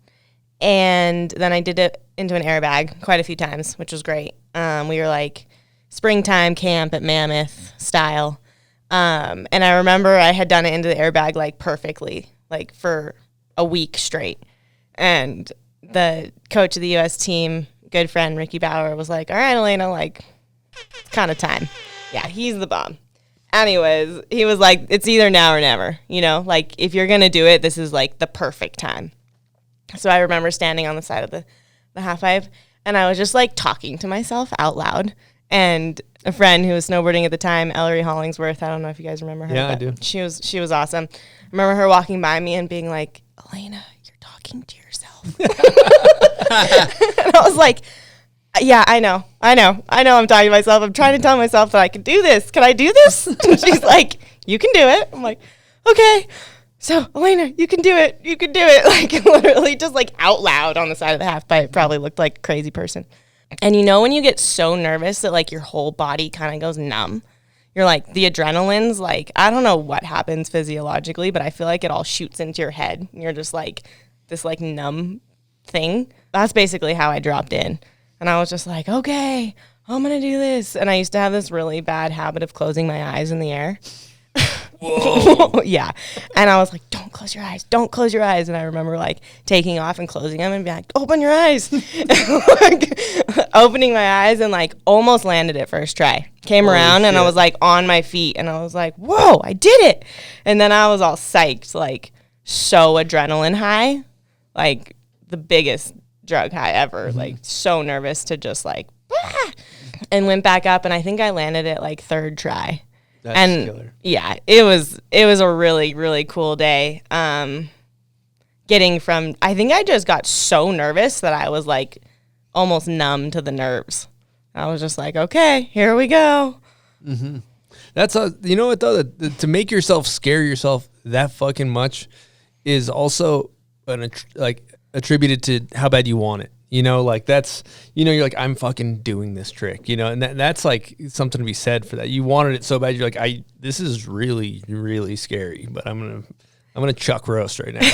and then I did it into an airbag quite a few times, which was great. We were like springtime camp at Mammoth style. And I remember I had done it into the airbag like perfectly, like for a week straight. And the coach of the U.S. team, good friend Ricky Bauer, was like, all right, Elena, like, it's kind of time. Yeah, he's the bomb. Anyways, he was like, it's either now or never, you know, like if you're going to do it, this is like the perfect time. So I remember standing on the side of the half pipe, and I was just like talking to myself out loud. And a friend who was snowboarding at the time, Ellery Hollingsworth, I don't know if you guys remember her. Yeah, I do. She was awesome. I remember her walking by me and being like, Elena, you're talking to yourself. And I was like, yeah, I know I'm talking to myself. I'm trying to tell myself that I can do this. Can I do this? And she's like, you can do it. I'm like, okay. So, Elena, you can do it. You can do it. Like, literally just like out loud on the side of the half pipe. Probably looked like a crazy person. And you know when you get so nervous that like your whole body kind of goes numb? You're like, the adrenaline's like, I don't know what happens physiologically, but I feel like it all shoots into your head. And you're just like this like numb thing. That's basically how I dropped in. And I was just like, okay, I'm going to do this. And I used to have this really bad habit of closing my eyes in the air. Whoa. Yeah. And I was like, don't close your eyes. Don't close your eyes. And I remember like taking off and closing them and being like, open your eyes. Like, opening my eyes and like almost landed it first try. Came around and I was like on my feet and I was like, whoa, I did it. And then I was all psyched, like so adrenaline high, like the biggest drug high ever. Like so nervous to just like, and went back up and I think I landed it like third try. That's killer. Yeah, it was a really, really cool day. Getting from, I think I just got so nervous that I was like almost numb to the nerves. I was just like, okay, here we go. Mm-hmm. That's you know what though, to make yourself scare yourself that fucking much is also attributed to how bad you want it. You know, like that's, you know, you're like, I'm fucking doing this trick, you know, and that's like something to be said for that. You wanted it so bad. You're like, this is really, really scary, but I'm going to chuck roast right now.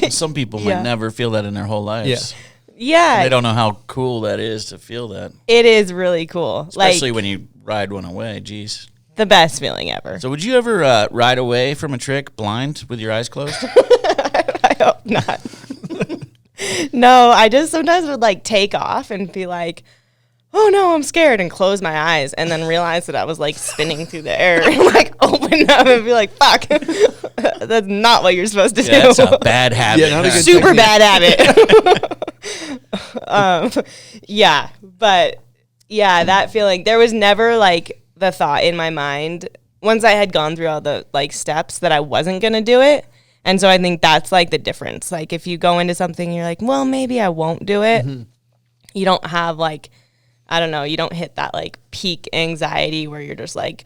Some people might never feel that in their whole lives. Yeah. And they don't know how cool that is to feel that. It is really cool. Especially when you ride one away. Jeez. The best feeling ever. So would you ever ride away from a trick blind with your eyes closed? I hope not. No, I just sometimes would like take off and be like, oh no, I'm scared, and close my eyes and then realize that I was like spinning through the air and like open up and be like, fuck, that's not what you're supposed to do. That's a bad habit. Yeah, super bad habit. Yeah, but yeah, that feeling, there was never like the thought in my mind once I had gone through all the like steps that I wasn't going to do it. And so I think that's like the difference. Like if you go into something, you're like, well, maybe I won't do it. Mm-hmm. You don't have like, I don't know, you don't hit that like peak anxiety where you're just like,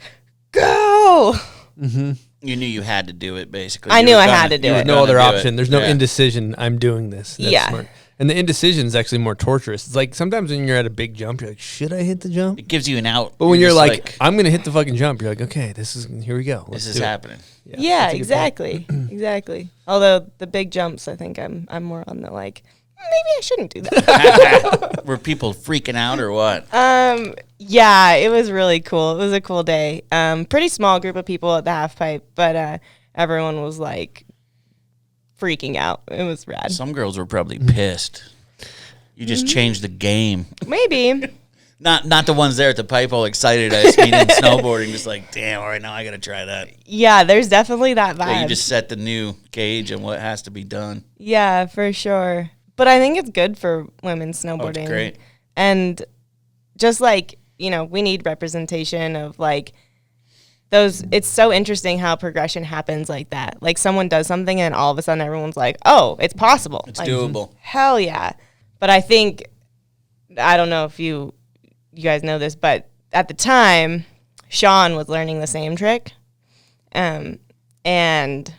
go. Mm-hmm. You knew you had to do it, basically. I knew I had to do it. There's no other option. There's no indecision. I'm doing this. That's smart. And the indecision is actually more torturous. It's like sometimes when you're at a big jump, you're like, should I hit the jump? It gives you an out. But when you're like, I'm going to hit the fucking jump, you're like, okay, here we go. This is happening. Yeah, exactly. Exactly. Although the big jumps, I think I'm more on the like, maybe I shouldn't do that. Were people freaking out or what? Yeah, it was really cool. It was a cool day. Pretty small group of people at the half pipe, but everyone was like freaking out. It was rad. Some girls were probably pissed. You just changed the game. Maybe. Not the ones there at the pipe all excited as me in snowboarding, just like, damn, all right, now I got to try that. Yeah, there's definitely that vibe. Yeah, you just set the new gauge on what has to be done. Yeah, for sure. But I think it's good for women snowboarding. Oh, it's great. And just like, you know, we need representation of like those. It's so interesting how progression happens like that. Like someone does something and all of a sudden everyone's like, oh, it's possible. It's like, doable. Hell yeah. But I think, I don't know if you guys know this, but at the time, Sean was learning the same trick. And it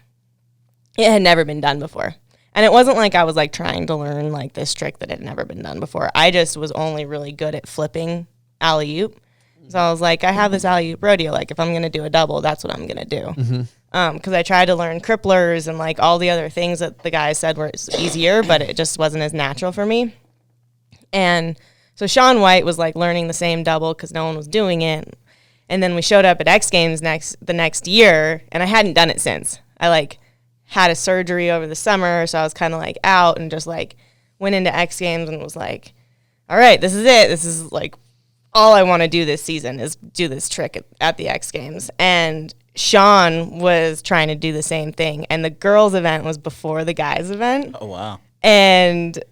had never been done before. And it wasn't like I was like trying to learn like this trick that had never been done before. I just was only really good at flipping alley-oop. So I was like, I have this alley-oop rodeo. Like if I'm going to do a double, that's what I'm going to do. Mm-hmm. Cause I tried to learn cripplers and like all the other things that the guys said were easier, but it just wasn't as natural for me. And so Sean White was like learning the same double cause no one was doing it. And then we showed up at X Games the next year and I hadn't done it since. I like had a surgery over the summer, so I was kind of like out and just like went into X Games and was like, all right, this is it. This is like all I want to do this season is do this trick at the X Games. And Sean was trying to do the same thing. And the girls' event was before the guys' event. Oh, wow. And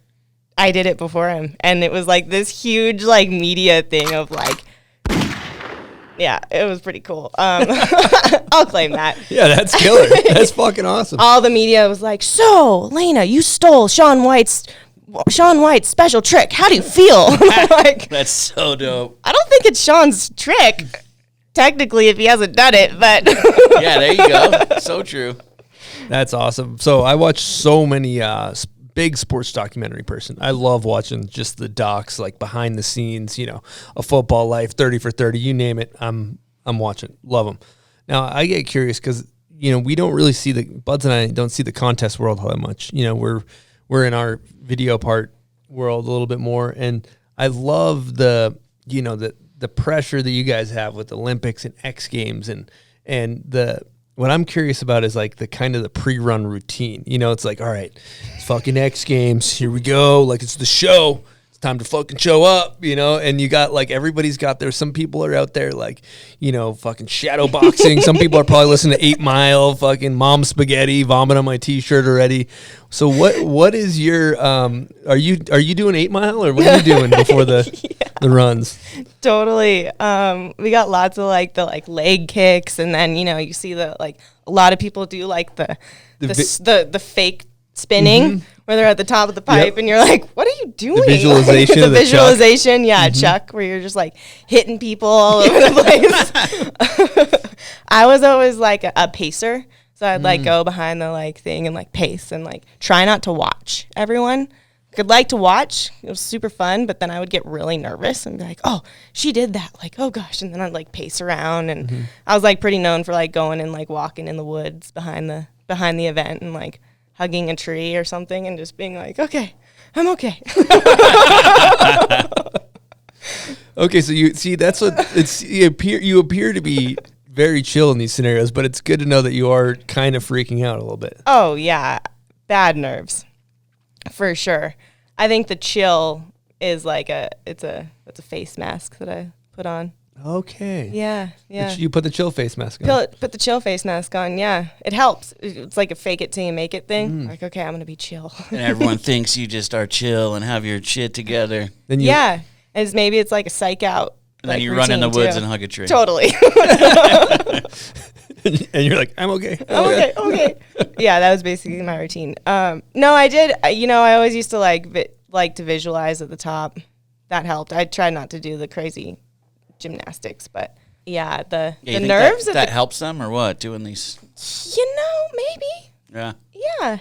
I did it before him. And it was like this huge like media thing of like, yeah, it was pretty cool. I'll claim that. Yeah, that's killer. That's fucking awesome. All the media was like, so, Lena, you stole Shaun White's special trick. How do you feel? Like, that's so dope. I don't think it's Sean's trick, technically, if he hasn't done it, but. Yeah, there you go. So true. That's awesome. So I watch so many big sports documentary person. I love watching just the docs, like behind the scenes, you know, A Football Life, 30 for 30, you name it. I'm watching. Love them. Now, I get curious because, you know, we don't really see Buds and I don't see the contest world that much. You know, we're in our video part world a little bit more. And I love the pressure that you guys have with Olympics and X Games what I'm curious about is like the kind of the pre-run routine. You know, it's like, all right, it's fucking X Games. Here we go. Like, it's the show. It's time to fucking show up, you know? And you got like, everybody's got there. Some people are out there like, you know, fucking shadow boxing. Some people are probably listening to 8 Mile, fucking Mom Spaghetti, vomit on my t-shirt already. So what is your, are you doing 8 Mile or what are you doing before the runs? Totally. We got lots of like the like leg kicks, and then you know you see the like a lot of people do like the fake spinning where they're at the top of the pipe, and you're like, what are you doing? The visualization. The visualization, yeah, Chuck, where you're just like hitting people all over the place. I was always like a pacer, so I'd like go behind the like thing and like pace and like try not to watch everyone. Could like to watch. It was super fun, but then I would get really nervous and be like, oh, she did that. Like, oh gosh. And then I'd like pace around, and I was like pretty known for like going and like walking in the woods behind the event and like hugging a tree or something and just being like, okay, I'm okay. Okay, so you see that's what it's you appear to be very chill in these scenarios, but it's good to know that you are kind of freaking out a little bit. Oh yeah, bad nerves. For sure. I think the chill is like it's a face mask that I put on. Okay. Yeah. You put the chill face mask on. Put the chill face mask on, yeah. It helps. It's like a fake it till you make it thing. Like, okay, I'm going to be chill. And everyone thinks you just are chill and have your shit together. Then yeah. Maybe it's like a psych out. And then you run in the woods and hug a tree. Totally. And you're like, I'm okay. Okay. Yeah, that was basically my routine. No, I did. You know, I always used to like to visualize at the top. That helped. I tried not to do the crazy gymnastics, but yeah, the nerves. That helps them or what? Doing these? You know, maybe. Yeah. Yeah,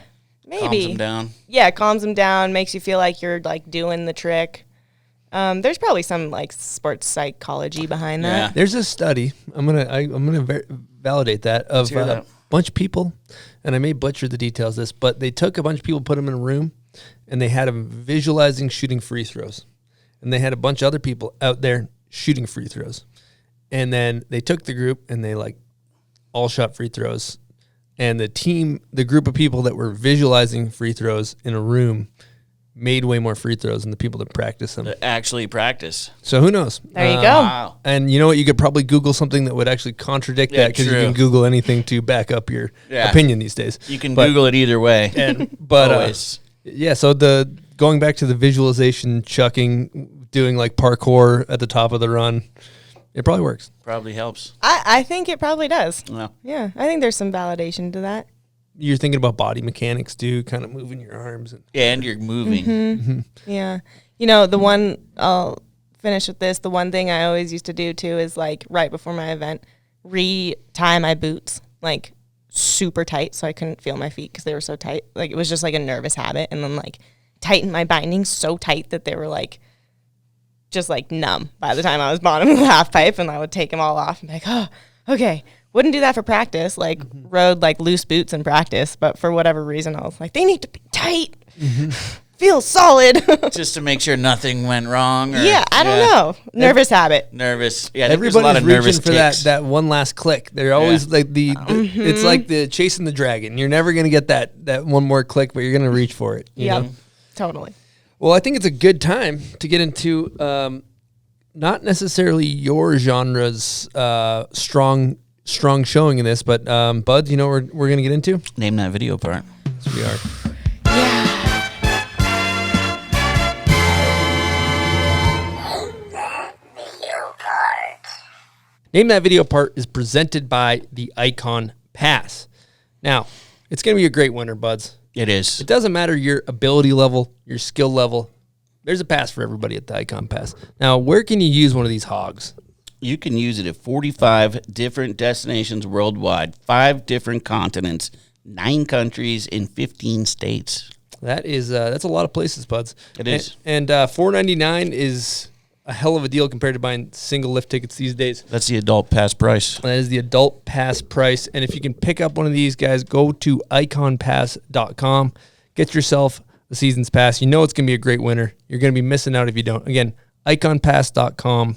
maybe. Calms them down. Yeah, calms them down. Makes you feel like you're like doing the trick. There's probably some like sports psychology behind that. Yeah. There's a study. I'm gonna validate that of a bunch of people, and I may butcher the details of this, but they took a bunch of people, put them in a room, and they had them visualizing shooting free throws, and they had a bunch of other people out there shooting free throws, and then they took the group and they like all shot free throws, and the group of people that were visualizing free throws in a room made way more free throws than the people that practice them. Actually practice. So who knows? There you go. Wow. And you know what? You could probably Google something that would actually contradict that, because you can Google anything to back up your opinion these days. You can Google it either way. But always. So going back to the visualization, chucking, doing like parkour at the top of the run, it probably works. Probably helps. I think it probably does. Yeah. Yeah, I think there's some validation to that. You're thinking about body mechanics too, kind of moving your arms. And you're moving. Yeah. You know, I'll finish with this. The one thing I always used to do too is like right before my event, re-tie my boots like super tight so I couldn't feel my feet because they were so tight. Like it was just like a nervous habit. And then like tighten my bindings so tight that they were like just like numb by the time I was bottom of the half pipe, and I would take them all off and be like, oh, okay. Wouldn't do that for practice, like rode like loose boots in practice, but for whatever reason, I was like, they need to be tight, feel solid. Just to make sure nothing went wrong. Or, yeah, I don't know. Nervous habit. Nervous. Yeah, everybody's a lot of nervous reaching for that one last click. They're always like it's like the chasing the dragon. You're never going to get that one more click, but you're going to reach for it. You know? Totally. Well, I think it's a good time to get into not necessarily your genre's strong showing in this, but Bud, you know what we're going to get into? Name that video part. Yes, we are. Name That Video part is presented by the Icon Pass. Now, it's going to be a great winner, Buds. It is. It doesn't matter your ability level, your skill level. There's a pass for everybody at the Icon Pass. Now, where can you use one of these hogs? You can use it at 45 different destinations worldwide, 5 different continents, 9 countries in 15 states. That's a lot of places, Buds. It is. And $4.99 is a hell of a deal compared to buying single lift tickets these days. That's the adult pass price. That is the adult pass price. And if you can pick up one of these guys, go to iconpass.com. Get yourself a season's pass. You know it's going to be a great winner. You're going to be missing out if you don't. Again, iconpass.com.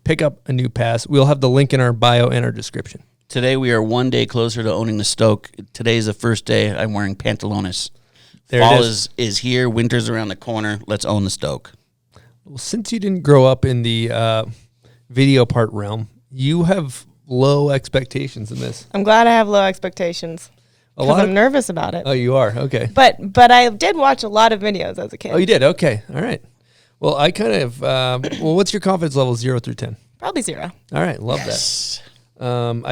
Pick up a new pass. We'll have the link in our bio and our description. Today we are one day closer to owning the Stoke. Today is the first day I'm wearing pantalones. Fall is here. Winter's around the corner. Let's own the Stoke. Well, since you didn't grow up in the video part realm, you have low expectations in this. I'm glad I have low expectations because I'm nervous about it. Oh, you are? Okay. But I did watch a lot of videos as a kid. Oh, you did? Okay. All right. Well, I kind of, what's your confidence level 0 through 10? Probably 0. All right. Love that.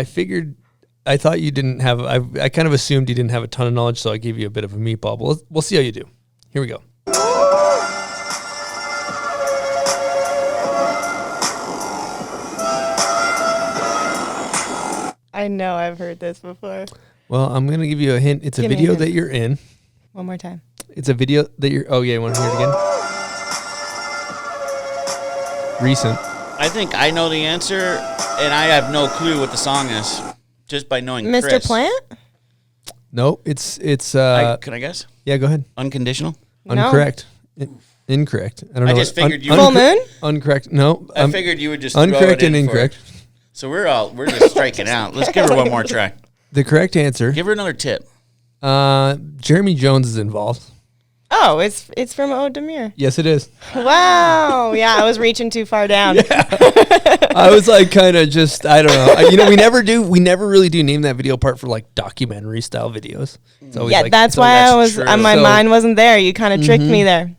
I thought you didn't have, I kind of assumed you didn't have a ton of knowledge, so I gave you a bit of a meatball. But we'll see how you do. Here we go. I know I've heard this before. Well, I'm going to give you a hint. It's a video that you're in. One more time. It's a video that you're, oh yeah, you want to hear it again? Recent. I think I know the answer, and I have no clue what the song is, just by knowing Mr. Chris. Plant? No, it's can I guess? Yeah, go ahead. Unconditional? No. Incorrect. Incorrect. I don't know. I just figured you Full moon? Uncorrect. No. I figured you would just incorrect throw it and in incorrect. For it. So we're just striking out. Let's give her one more try. The correct answer. Give her another tip. Jeremy Jones is involved. Oh, it's from Ode to Mirror. Yes, it is. Wow. Yeah, I was reaching too far down. I was like kind of just, I don't know. We never really do name that video part for like documentary style videos. That's why my mind wasn't there. You kind of tricked me there.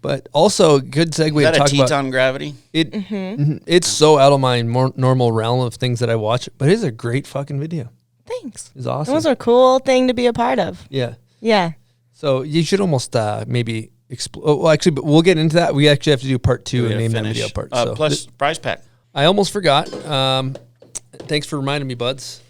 But also, good segue Is that to talk a Teton Gravity? It's so out of my normal realm of things that I watch, but it is a great fucking video. Thanks. It's awesome. It was a cool thing to be a part of. Yeah. Yeah. So you should almost maybe explore. Well, actually, but we'll get into that. We actually have to do part 2 and name that video part. Plus prize pack. I almost forgot. Thanks for reminding me, Buds.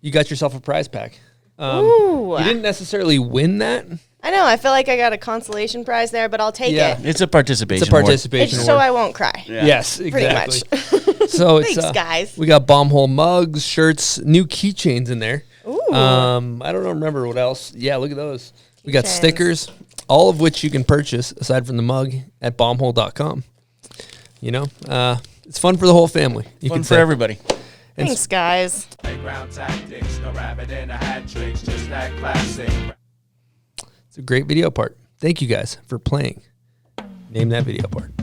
You got yourself a prize pack. Ooh. You didn't necessarily win that. I know. I feel like I got a consolation prize there, but I'll take it. It's a participation. It's a participation It's so I won't cry. Yeah. Yes, exactly. Pretty much. So it's, Thanks, guys. We got bomb hole mugs, shirts, new keychains in there. Ooh. I don't remember what else. Yeah, look at those. We got stickers, all of which you can purchase aside from the mug at bombhole.com. You know, it's fun for the whole family. Fun for everybody. Thanks, guys. Playground tactics, no rabbit in a hat tricks, just that classic. It's a great video part. Thank you guys for playing. Name that video part.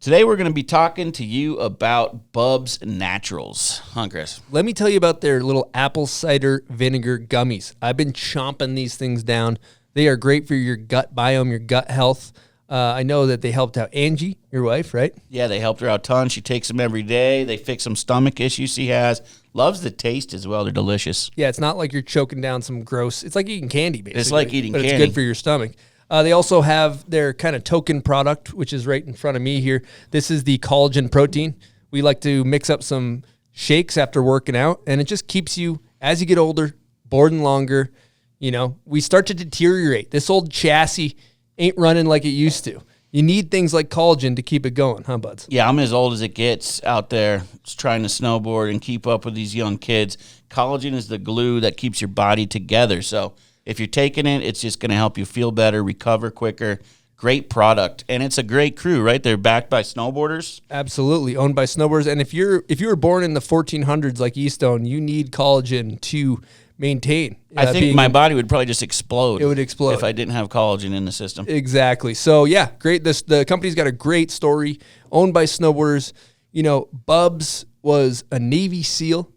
Today we're going to be talking to you about Bubs Naturals. Huh, Chris? Let me tell you about their little apple cider vinegar gummies. I've been chomping these things down. They are great for your gut biome, your gut health. I know that they helped out Angie, your wife, right? Yeah, they helped her out a ton. She takes them every day. They fix some stomach issues she has. Loves the taste as well. They're delicious. Yeah, it's not like you're choking down some gross. It's like eating candy, basically. It's like eating candy. candy. It's good for your stomach. They also have their kind of token product, which is right in front of me here. This is the collagen protein. We like to mix up some shakes after working out, and it just keeps you, as you get older, bored and longer. You know, we start to deteriorate. This old chassis ain't running like it used to. You need things like collagen to keep it going, huh, Buds? Yeah, I'm as old as it gets out there trying to snowboard and keep up with these young kids. Collagen is the glue that keeps your body together. So if you're taking it, it's just going to help you feel better, recover quicker. Great product. And it's a great crew, right? They're backed by snowboarders. Absolutely. Owned by snowboarders. And if you were born in the 1400s like Eastone, you need collagen to maintain. I think my body would probably just explode. It would explode if I didn't have collagen in the system. Exactly. So yeah, great. The company's got a great story, owned by snowboarders. You know, Bubs was a Navy SEAL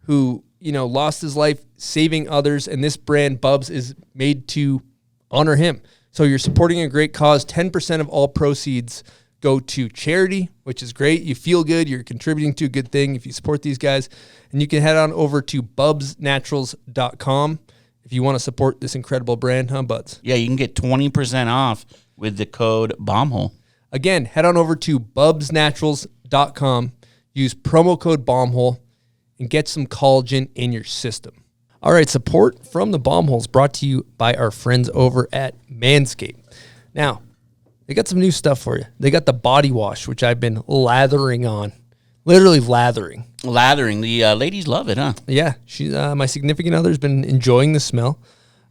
who, you know, lost his life saving others, and this brand Bubs is made to honor him. So you're supporting a great cause. 10% of all proceeds go to charity, which is great. You feel good. You're contributing to a good thing if you support these guys. And you can head on over to bubsnaturals.com if you want to support this incredible brand, huh, Buds? Yeah, you can get 20% off with the code BOMBHOLE. Again, head on over to bubsnaturals.com, use promo code BOMBHOLE, and get some collagen in your system. All right, support from the Bomb Hole is brought to you by our friends over at Manscaped. Now, they got some new stuff for you. They got the body wash, which I've been lathering on. Literally lathering. Lathering. The ladies love it, huh? Yeah. My significant other's been enjoying the smell.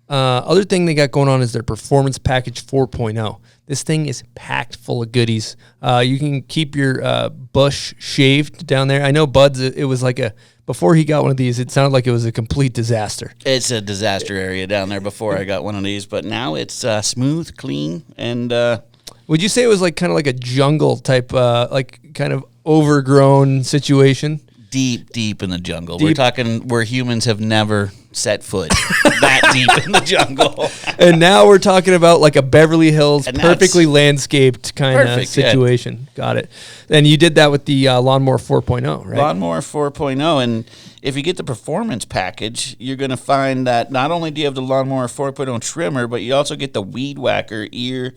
Other thing they got going on is their Performance Package 4.0. This thing is packed full of goodies. You can keep your bush shaved down there. I know Bud's, it was like before he got one of these, it sounded like it was a complete disaster. It's a disaster area down there before I got one of these, but now it's smooth, clean, and... Would you say it was like kind of like a jungle type, like kind of overgrown situation? Deep in the jungle. We're talking where humans have never set foot. That deep in the jungle. And now we're talking about like a Beverly Hills perfectly landscaped kind of situation. Yeah. Got it. And you did that with the Lawnmower 4.0, right? Lawnmower 4.0. And if you get the performance package, you're going to find that not only do you have the Lawnmower 4.0 trimmer, but you also get the Weed Whacker ear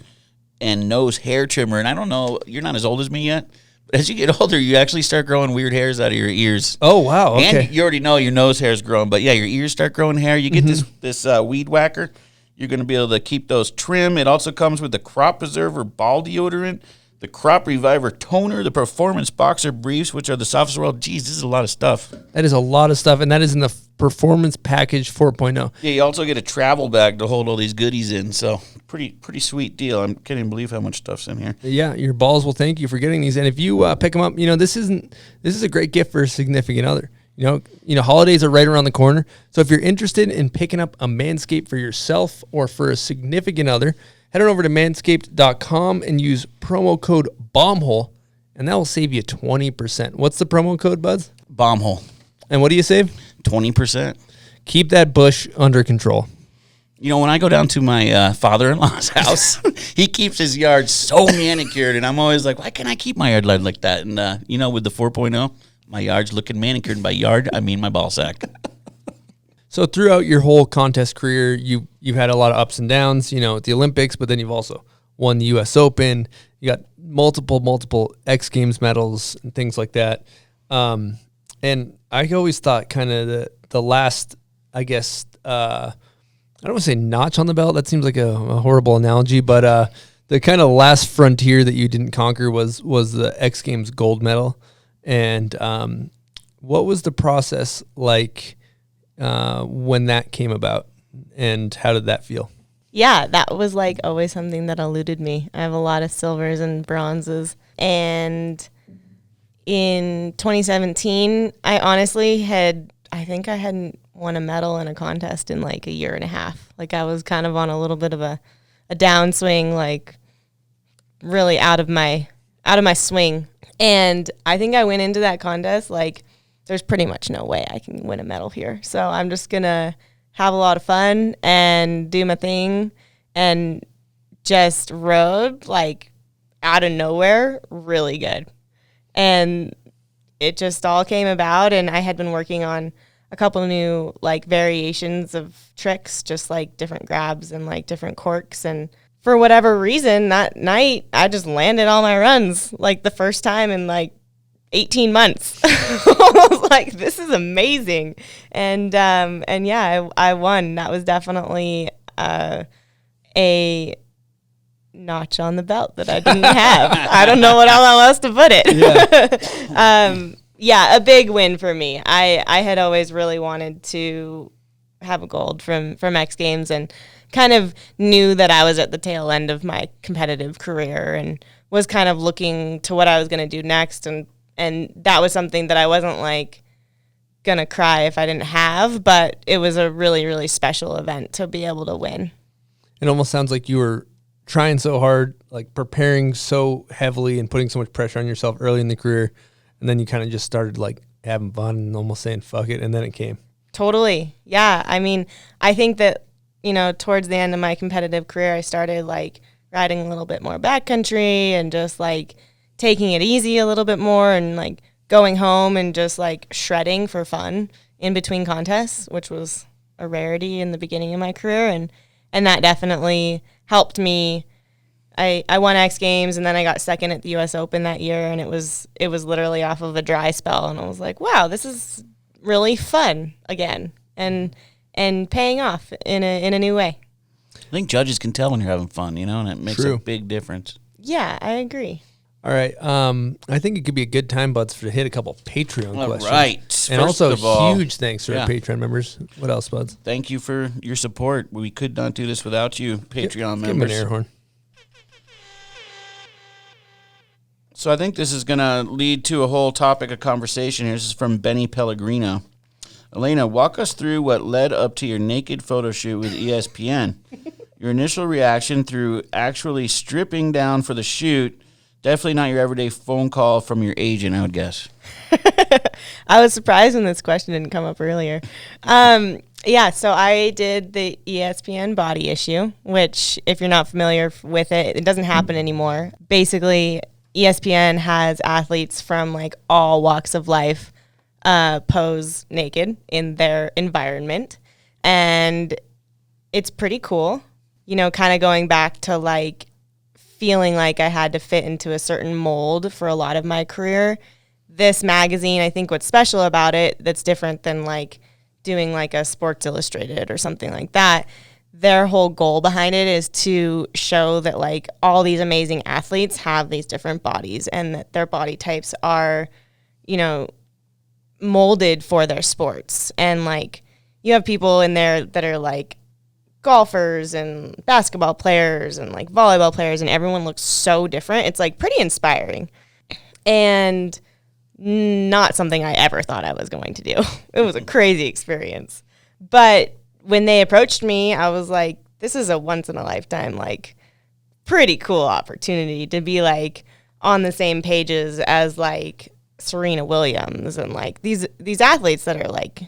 and nose hair trimmer. And I don't know, you're not as old as me yet. As you get older, you actually start growing weird hairs out of your ears. Oh, wow. Okay. And you already know your nose hair is growing. But, yeah, your ears start growing hair. You get this Weed Whacker. You're going to be able to keep those trim. It also comes with the Crop Preserver Ball Deodorant, the Crop Reviver Toner, the Performance Boxer Briefs, which are the softest world. Geez, this is a lot of stuff. That is a lot of stuff, and that is in the Performance Package 4.0. Yeah, you also get a travel bag to hold all these goodies in, so pretty sweet deal. I can't even believe how much stuff's in here. Yeah, your balls will thank you for getting these, and if you pick them up, you know this is a great gift for a significant other. You know, holidays are right around the corner, so if you're interested in picking up a Manscaped for yourself or for a significant other, head on over to manscaped.com and use promo code BOMBHOLE, and that will save you 20%. What's the promo code, Buzz? BOMBHOLE. And what do you save? 20%. Keep that bush under control. You know, when I go down to my father-in-law's house, he keeps his yard so manicured, and I'm always like, why can't I keep my yard like that? And, you know, with the 4.0, my yard's looking manicured. And by yard, I mean my ball sack. So throughout your whole contest career, you've had a lot of ups and downs, you know, at the Olympics, but then you've also won the U.S. Open. You got multiple X Games medals and things like that. And I always thought kind of the last, I guess, I don't want to say notch on the belt. That seems like a horrible analogy, but the kind of last frontier that you didn't conquer was the X Games gold medal. And what was the process like when that came about, and how did that feel? Yeah, that was like always something that eluded me. I have a lot of silvers and bronzes. And in 2017, I honestly I think I hadn't won a medal in a contest in like a year and a half. Like I was kind of on a little bit of a downswing, like really out of my swing. And I think I went into that contest like there's pretty much no way I can win a medal here. So I'm just going to have a lot of fun and do my thing, and just rode like out of nowhere really good. And it just all came about, and I had been working on a couple new like variations of tricks, just like different grabs and like different corks. And for whatever reason that night, I just landed all my runs like the first time in like 18 months. I was like, this is amazing. And yeah, I won. That was definitely a notch on the belt that I didn't have. I don't know what else to put it. Yeah. Yeah, a big win for me. I had always really wanted to have a gold from X Games, and kind of knew that I was at the tail end of my competitive career and was kind of looking to what I was going to do next. And that was something that I wasn't like gonna cry if I didn't have, but it was a really, really special event to be able to win. It almost sounds like you were trying so hard, like preparing so heavily and putting so much pressure on yourself early in the career, and then you kind of just started like having fun and almost saying fuck it, and then it came. Totally. Yeah. I mean, I think that, towards the end of my competitive career, I started like riding a little bit more backcountry and just like taking it easy a little bit more and like going home and just like shredding for fun in between contests, which was a rarity in the beginning of my career. And that definitely helped me. I won X Games, and then I got second at the U.S. Open that year, and it was literally off of a dry spell, and I was like, wow, this is really fun again, and paying off in a new way. I think judges can tell when you're having fun, and it makes a big difference. Yeah, I agree. All right. I think it could be a good time, Buds, to hit a couple Patreon questions. All right. And First also, of all, huge thanks to our Patreon members. What else, Buds? Thank you for your support. We could not do this without you, Patreon members. Give them an air horn. So I think this is going to lead to a whole topic of conversation here. This is from Benny Pellegrino. Elena, walk us through what led up to your naked photo shoot with ESPN. Your initial reaction through actually stripping down for the shoot. Definitely not your everyday phone call from your agent, I would guess. I was surprised when this question didn't come up earlier. So I did the ESPN body issue, which, if you're not familiar with it, it doesn't happen anymore. Basically, ESPN has athletes from like all walks of life pose naked in their environment. And it's pretty cool, kind of going back to like feeling like I had to fit into a certain mold for a lot of my career. This magazine, I think what's special about it that's different than like doing like a Sports Illustrated or something like that, their whole goal behind it is to show that like all these amazing athletes have these different bodies and that their body types are, molded for their sports. And like you have people in there that are like golfers and basketball players and like volleyball players, and everyone looks so different. It's like pretty inspiring and not something I ever thought I was going to do. It was a crazy experience. But when they approached me, I was like, this is a once in a lifetime, like pretty cool opportunity to be like on the same pages as like Serena Williams and like these athletes that are like,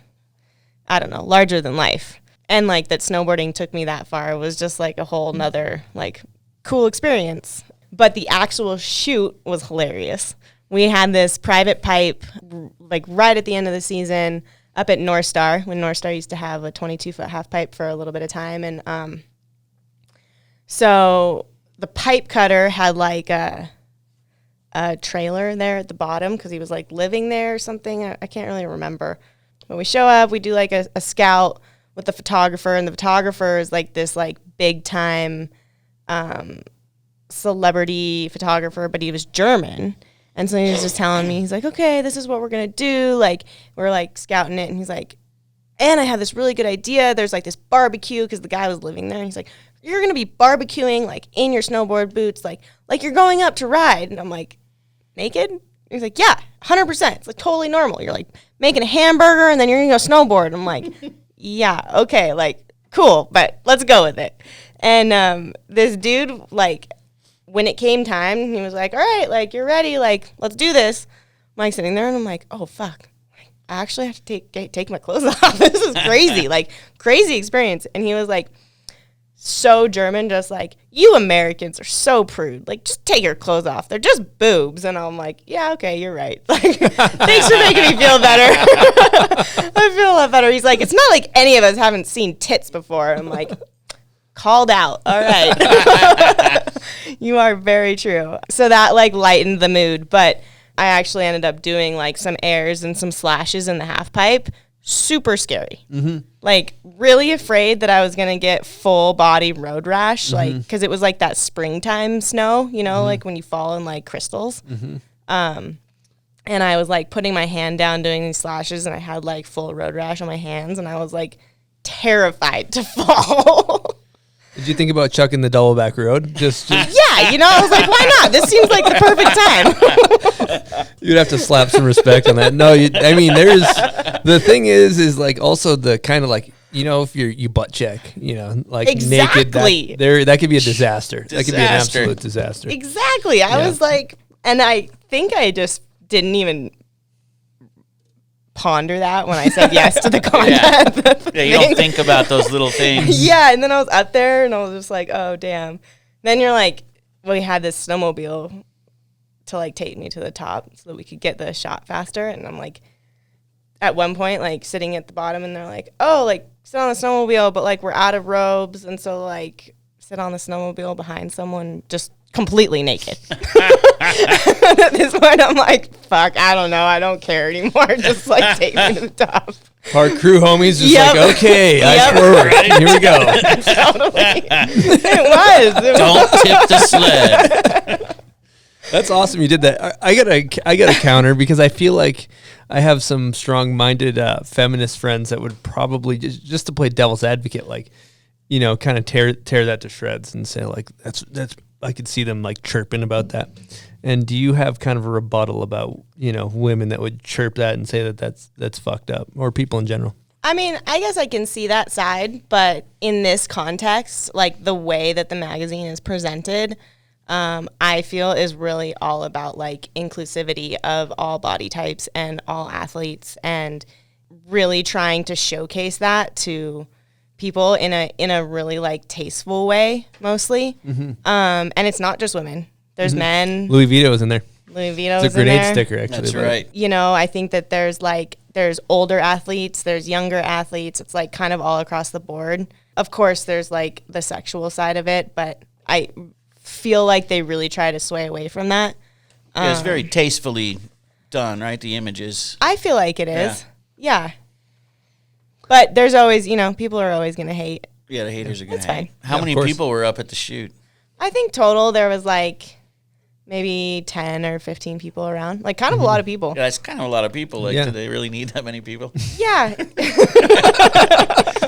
I don't know, larger than life. And like that snowboarding took me that far was just like a whole nother like cool experience. But the actual shoot was hilarious. We had this private pipe like right at the end of the season up at North Star, when North Star used to have a 22-foot half pipe for a little bit of time. And so the pipe cutter had like a trailer there at the bottom because he was like living there or something. I can't really remember. When we show up, we do like a scout with the photographer, and the photographer is like this like big time celebrity photographer, but he was German. And so he was just telling me, he's like, okay, this is what we're going to do. Like, we're like scouting it. And he's like, and I have this really good idea. There's like this barbecue, because the guy was living there. And he's like, you're going to be barbecuing like in your snowboard boots, like you're going up to ride. And I'm like, naked? And he's like, yeah, 100%. It's like totally normal. You're like making a hamburger and then you're going to go snowboard. I'm like, yeah, okay, like cool, but let's go with it. And this dude, like, when it came time, he was like, all right, like, you're ready, like, let's do this. I'm like sitting there and I'm like, oh, fuck. I actually have to take my clothes off. This is crazy, like, crazy experience. And he was like, so German, just like, you Americans are so prude. Like, just take your clothes off. They're just boobs. And I'm like, yeah, okay, you're right. Like, thanks for making me feel better. I feel a lot better. He's like, it's not like any of us haven't seen tits before. I'm like, called out. All right. You are very true. So that like lightened the mood. But I actually ended up doing like some airs and some slashes in the half pipe. Super scary. Mm-hmm. Like really afraid that I was going to get full body road rash. Mm-hmm. Like, cause it was like that springtime snow, you know, mm-hmm. like when you fall in like crystals. Mm-hmm. And I was like putting my hand down doing these slashes and I had like full road rash on my hands and I was like terrified to fall. Did you think about chucking the double back road? Just yeah, you know, I was like, why not? This seems like the perfect time. You'd have to slap some respect on that. No, I mean, there's the thing is like also the kind of like, if you butt check, like naked, that could be a disaster. That could be an absolute disaster. Exactly. I was like, and I think I just didn't even ponder that when I said yes to the content. Yeah, you don't think about those little things. Yeah, and then I was up there and I was just like, oh, damn. Then you're like, we had this snowmobile to like take me to the top so that we could get the shot faster. And I'm like, at one point, like sitting at the bottom and they're like, oh, like sit on the snowmobile, but like we're out of robes. And so like sit on the snowmobile behind someone just completely naked. At this point, I'm like, fuck, I don't know. I don't care anymore. Just like take me to the top. Our crew homies just like, okay, eyes forward. Here we go. Totally. It was. Don't tip the sled. That's awesome. You did that. I got a counter because I feel like I have some strong-minded feminist friends that would probably just to play devil's advocate, like, kind of tear that to shreds and say like that's. I could see them like chirping about that. And do you have kind of a rebuttal about women that would chirp that and say that that's fucked up, or people in general? I mean, I guess I can see that side, but in this context, like the way that the magazine is presented, I feel is really all about like inclusivity of all body types and all athletes, and really trying to showcase that to people in a really like tasteful way, mostly. Mm-hmm. And it's not just women. There's men. Louis Vito is in there. Louis Vito is in there. It's a grenade sticker, actually. That's right. I think that there's older athletes, there's younger athletes. It's like kind of all across the board. Of course, there's like the sexual side of it, but I feel like they really try to sway away from that. Yeah, it's very tastefully done, right? The images. I feel like it is. Yeah. But there's always, people are always going to hate. Yeah, the haters are going to hate. Fine. How many people were up at the shoot? I think total there was like maybe 10 or 15 people around. Like kind of a lot of people. Yeah, that's kind of a lot of people. Like, do they really need that many people? Yeah.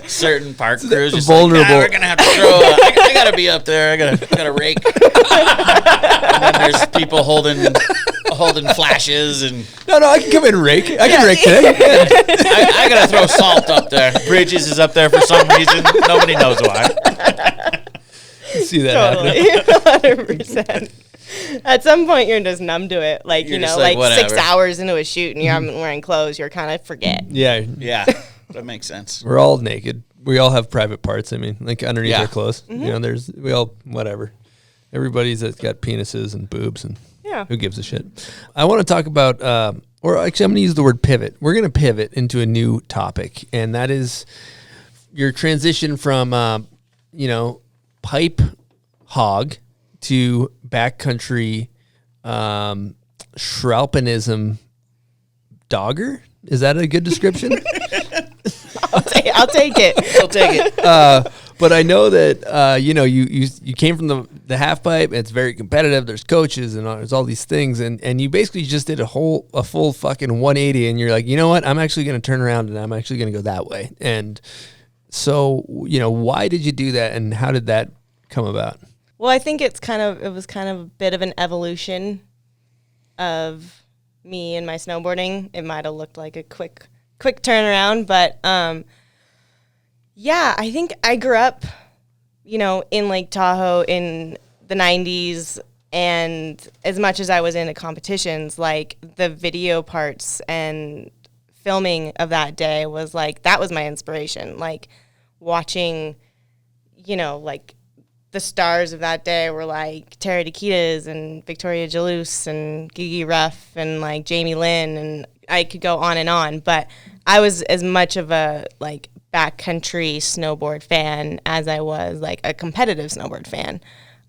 Certain park crews just vulnerable. Like, we're going to have to throw I got to be up there. I got to rake. And then there's people holding flashes and no, I can come in and rake. I can rake today. I gotta throw salt up there. Bridges is up there for some reason. Nobody knows why. See that totally. 100%. At some point, you're just numb to it. Like, like 6 hours into a shoot and you haven't wearing clothes, you're kind of forget. Yeah. Yeah, that makes sense. We're all naked. We all have private parts. I mean, like underneath our clothes. Mm-hmm. We all, whatever. Everybody's got penises and boobs and who gives a shit? I want to talk about, or actually I'm going to use the word pivot. We're going to pivot into a new topic, and that is your transition from, pipe hog to backcountry Schraupenism dogger. Is that a good description? I'll take it. I'll take it. But I know that you came from the half pipe. It's very competitive. There's coaches and there's all these things, and you basically just did a full fucking 180, and you're like, you know what? I'm actually going to turn around and I'm actually going to go that way. And so, why did you do that, and how did that come about? Well, I think it was kind of a bit of an evolution of me and my snowboarding. It might have looked like a quick turnaround, but yeah, I think I grew up, in Lake Tahoe in the 90s, and as much as I was into competitions, like the video parts and filming of that day was like, that was my inspiration. Like watching, like the stars of that day were like Tara Dikitas and Victoria Jalous and Gigi Ruff and like Jamie Lynn, and I could go on, but I was as much of a like backcountry snowboard fan as I was like a competitive snowboard fan.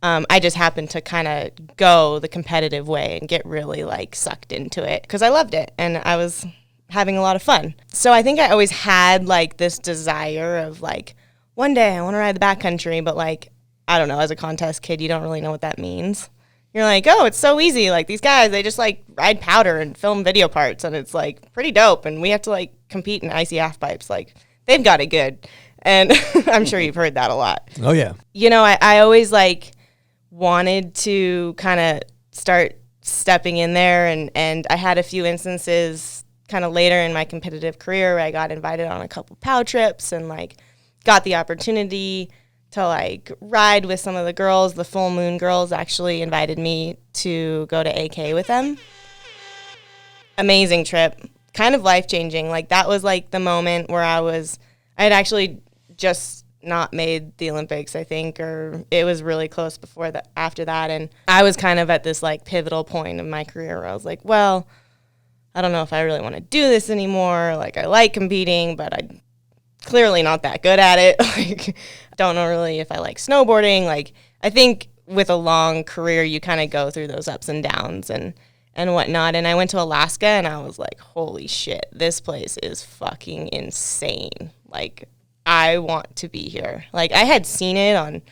I just happened to kind of go the competitive way and get really like sucked into it because I loved it and I was having a lot of fun. So I think I always had like this desire of like, one day I want to ride the backcountry, but like, I don't know, as a contest kid, you don't really know what that means. You're like, oh, it's so easy. Like these guys, they just like ride powder and film video parts, and it's like pretty dope. And we have to like compete in icy half pipes. Like they've got it good. And I'm sure you've heard that a lot. Oh yeah. I always like wanted to kind of start stepping in there, and I had a few instances kind of later in my competitive career where I got invited on a couple POW trips and like got the opportunity to like ride with some of the girls. The Full Moon girls actually invited me to go to AK with them. Amazing trip, kind of life-changing. Like that was like the moment where I had actually just not made the Olympics, I think, or it was really close after that. And I was kind of at this like pivotal point of my career where I was like, well, I don't know if I really want to do this anymore. Like I like competing, but I'm clearly not that good at it. Like don't know really if I like snowboarding. Like I think with a long career, you kind of go through those ups and downs and whatnot. And I went to Alaska and I was like, holy shit, this place is fucking insane. Like I want to be here. Like I had seen it on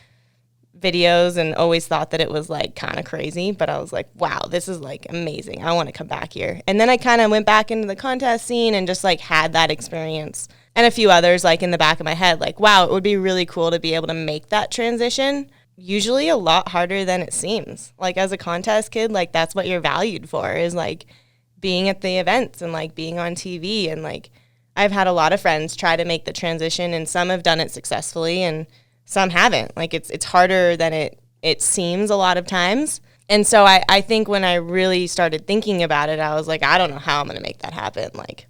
videos and always thought that it was like kind of crazy, but I was like, wow, this is like amazing. I want to come back here. And then I kind of went back into the contest scene and just like had that experience and a few others like in the back of my head, like, wow, it would be really cool to be able to make that transition. Usually a lot harder than it seems. Like as a contest kid, like that's what you're valued for, is like being at the events and like being on TV. And like I've had a lot of friends try to make the transition, and some have done it successfully and some haven't. Like it's harder than it seems a lot of times. And so I think when I really started thinking about it, I was like, I don't know how I'm going to make that happen. Like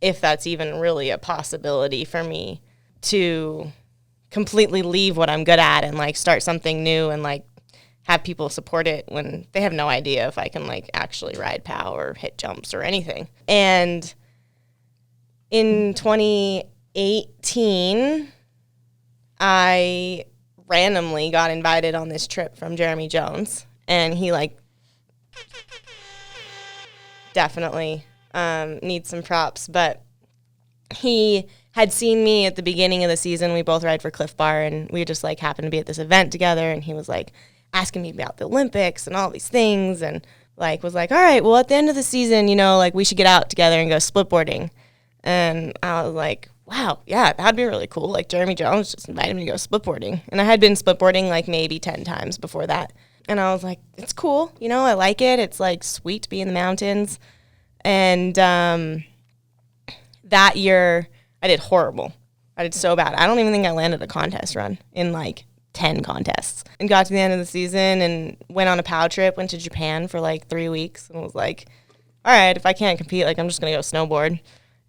if that's even really a possibility for me to completely leave what I'm good at and like start something new and like have people support it when they have no idea if I can like actually ride POW or hit jumps or anything. And in 2018, I randomly got invited on this trip from Jeremy Jones, and he like definitely needs some props, but he had seen me at the beginning of the season. We both ride for Cliff Bar, and we just like happened to be at this event together, and he was like asking me about the Olympics and all these things, and like was like, all right, well at the end of the season, you know, like we should get out together and go splitboarding. And I was like, wow, yeah, that'd be really cool. Like Jeremy Jones just invited me to go splitboarding. And I had been splitboarding like maybe 10 times before that. And I was like, it's cool. You know, I like it. It's like sweet to be in the mountains. And that year I did horrible. I did so bad. I don't even think I landed a contest run in like 10 contests. And got to the end of the season and went on a POW trip, went to Japan for like 3 weeks and was like, all right, if I can't compete, like I'm just going to go snowboard.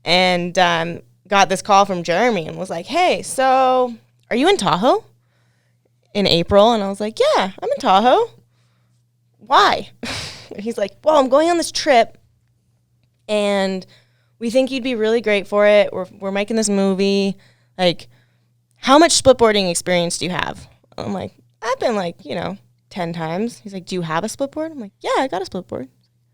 And got this call from Jeremy and was like, hey, so are you in Tahoe in April? And I was like, yeah, I'm in Tahoe. Why? He's like, well, I'm going on this trip and we think you'd be really great for it. We're making this movie. Like, how much splitboarding experience do you have? I'm like, I've been like, 10 times. He's like, do you have a splitboard? I'm like, yeah, I got a splitboard.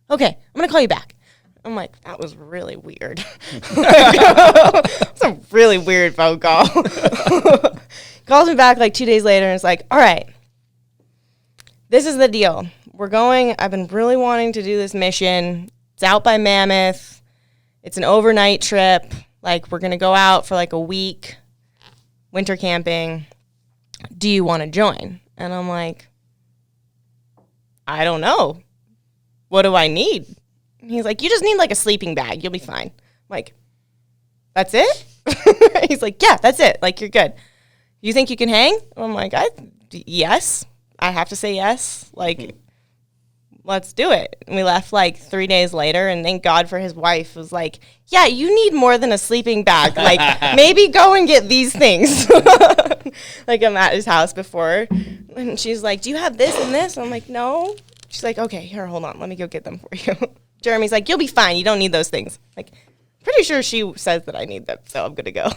Okay, I'm going to call you back. I'm like, that was really weird. It's a really weird phone call. Calls me back like 2 days later and it's like, all right, this is the deal. We're going, I've been really wanting to do this mission. It's out by Mammoth. It's an overnight trip. Like, we're going to go out for like a week, winter camping. Do you want to join? And I'm like, I don't know. What do I need? He's like, you just need like a sleeping bag. You'll be fine. I'm like, that's it? He's like, yeah, that's it. Like, you're good. You think you can hang? I'm like, yes. I have to say yes. Like, let's do it. And we left like 3 days later, and thank God for his wife was like, yeah, you need more than a sleeping bag. Like, maybe go and get these things. Like, I'm at his house before. And she's like, do you have this and this? I'm like, no. She's like, okay, here, hold on. Let me go get them for you. Jeremy's like, you'll be fine. You don't need those things. Like, pretty sure she says that I need them, so I'm going to go.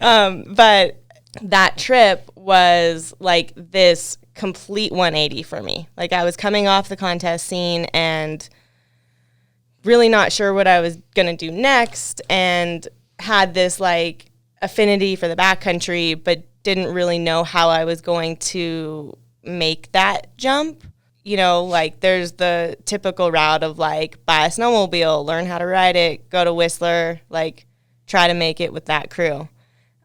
But that trip was like this complete 180 for me. Like, I was coming off the contest scene and really not sure what I was going to do next, and had this like affinity for the backcountry, but didn't really know how I was going to make that jump. Like there's the typical route of like buy a snowmobile, learn how to ride it, go to Whistler, like try to make it with that crew.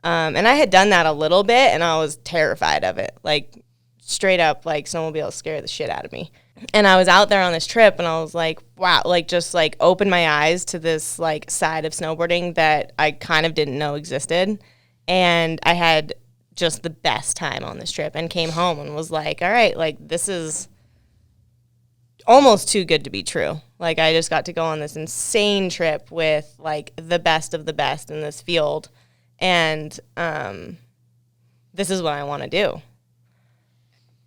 And I had done that a little bit and I was terrified of it. Like straight up, like snowmobiles scare the shit out of me. And I was out there on this trip, and I was like, wow, like just like opened my eyes to this like side of snowboarding that I kind of didn't know existed. And I had just the best time on this trip, and came home and was like, all right, like this is almost too good to be true. Like I just got to go on this insane trip with like the best of the best in this field. And this is what I want to do.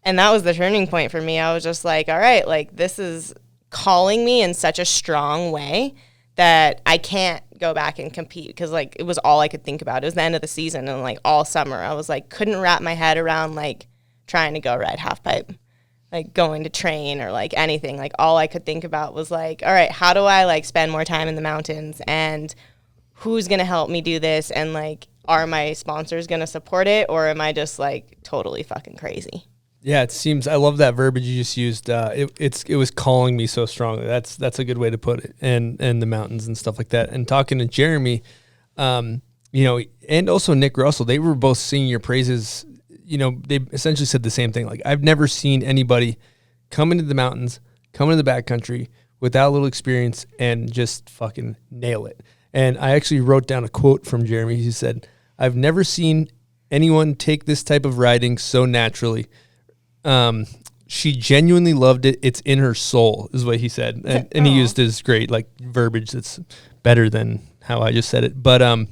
And that was the turning point for me. I was just like, all right, like this is calling me in such a strong way that I can't go back and compete, because like it was all I could think about. It was the end of the season, and like all summer I was like couldn't wrap my head around like trying to go ride half pipe, like going to train or like anything. Like all I could think about was like, all right, how do I like spend more time in the mountains, and who's going to help me do this, and like are my sponsors going to support it, or am I just like totally fucking crazy? Yeah, it seems, I love that verbiage you just used. It was calling me so strongly. That's a good way to put it. And the mountains and stuff like that. And talking to Jeremy, you know, and also Nick Russell, they were both singing your praises. You know, they essentially said the same thing. Like, I've never seen anybody come into the mountains, come into the backcountry without a little experience and just fucking nail it. And I actually wrote down a quote from Jeremy. He said, "I've never seen anyone take this type of riding so naturally. She genuinely loved it. It's in her soul," is what he said. And he used his great like verbiage that's better than how I just said it. But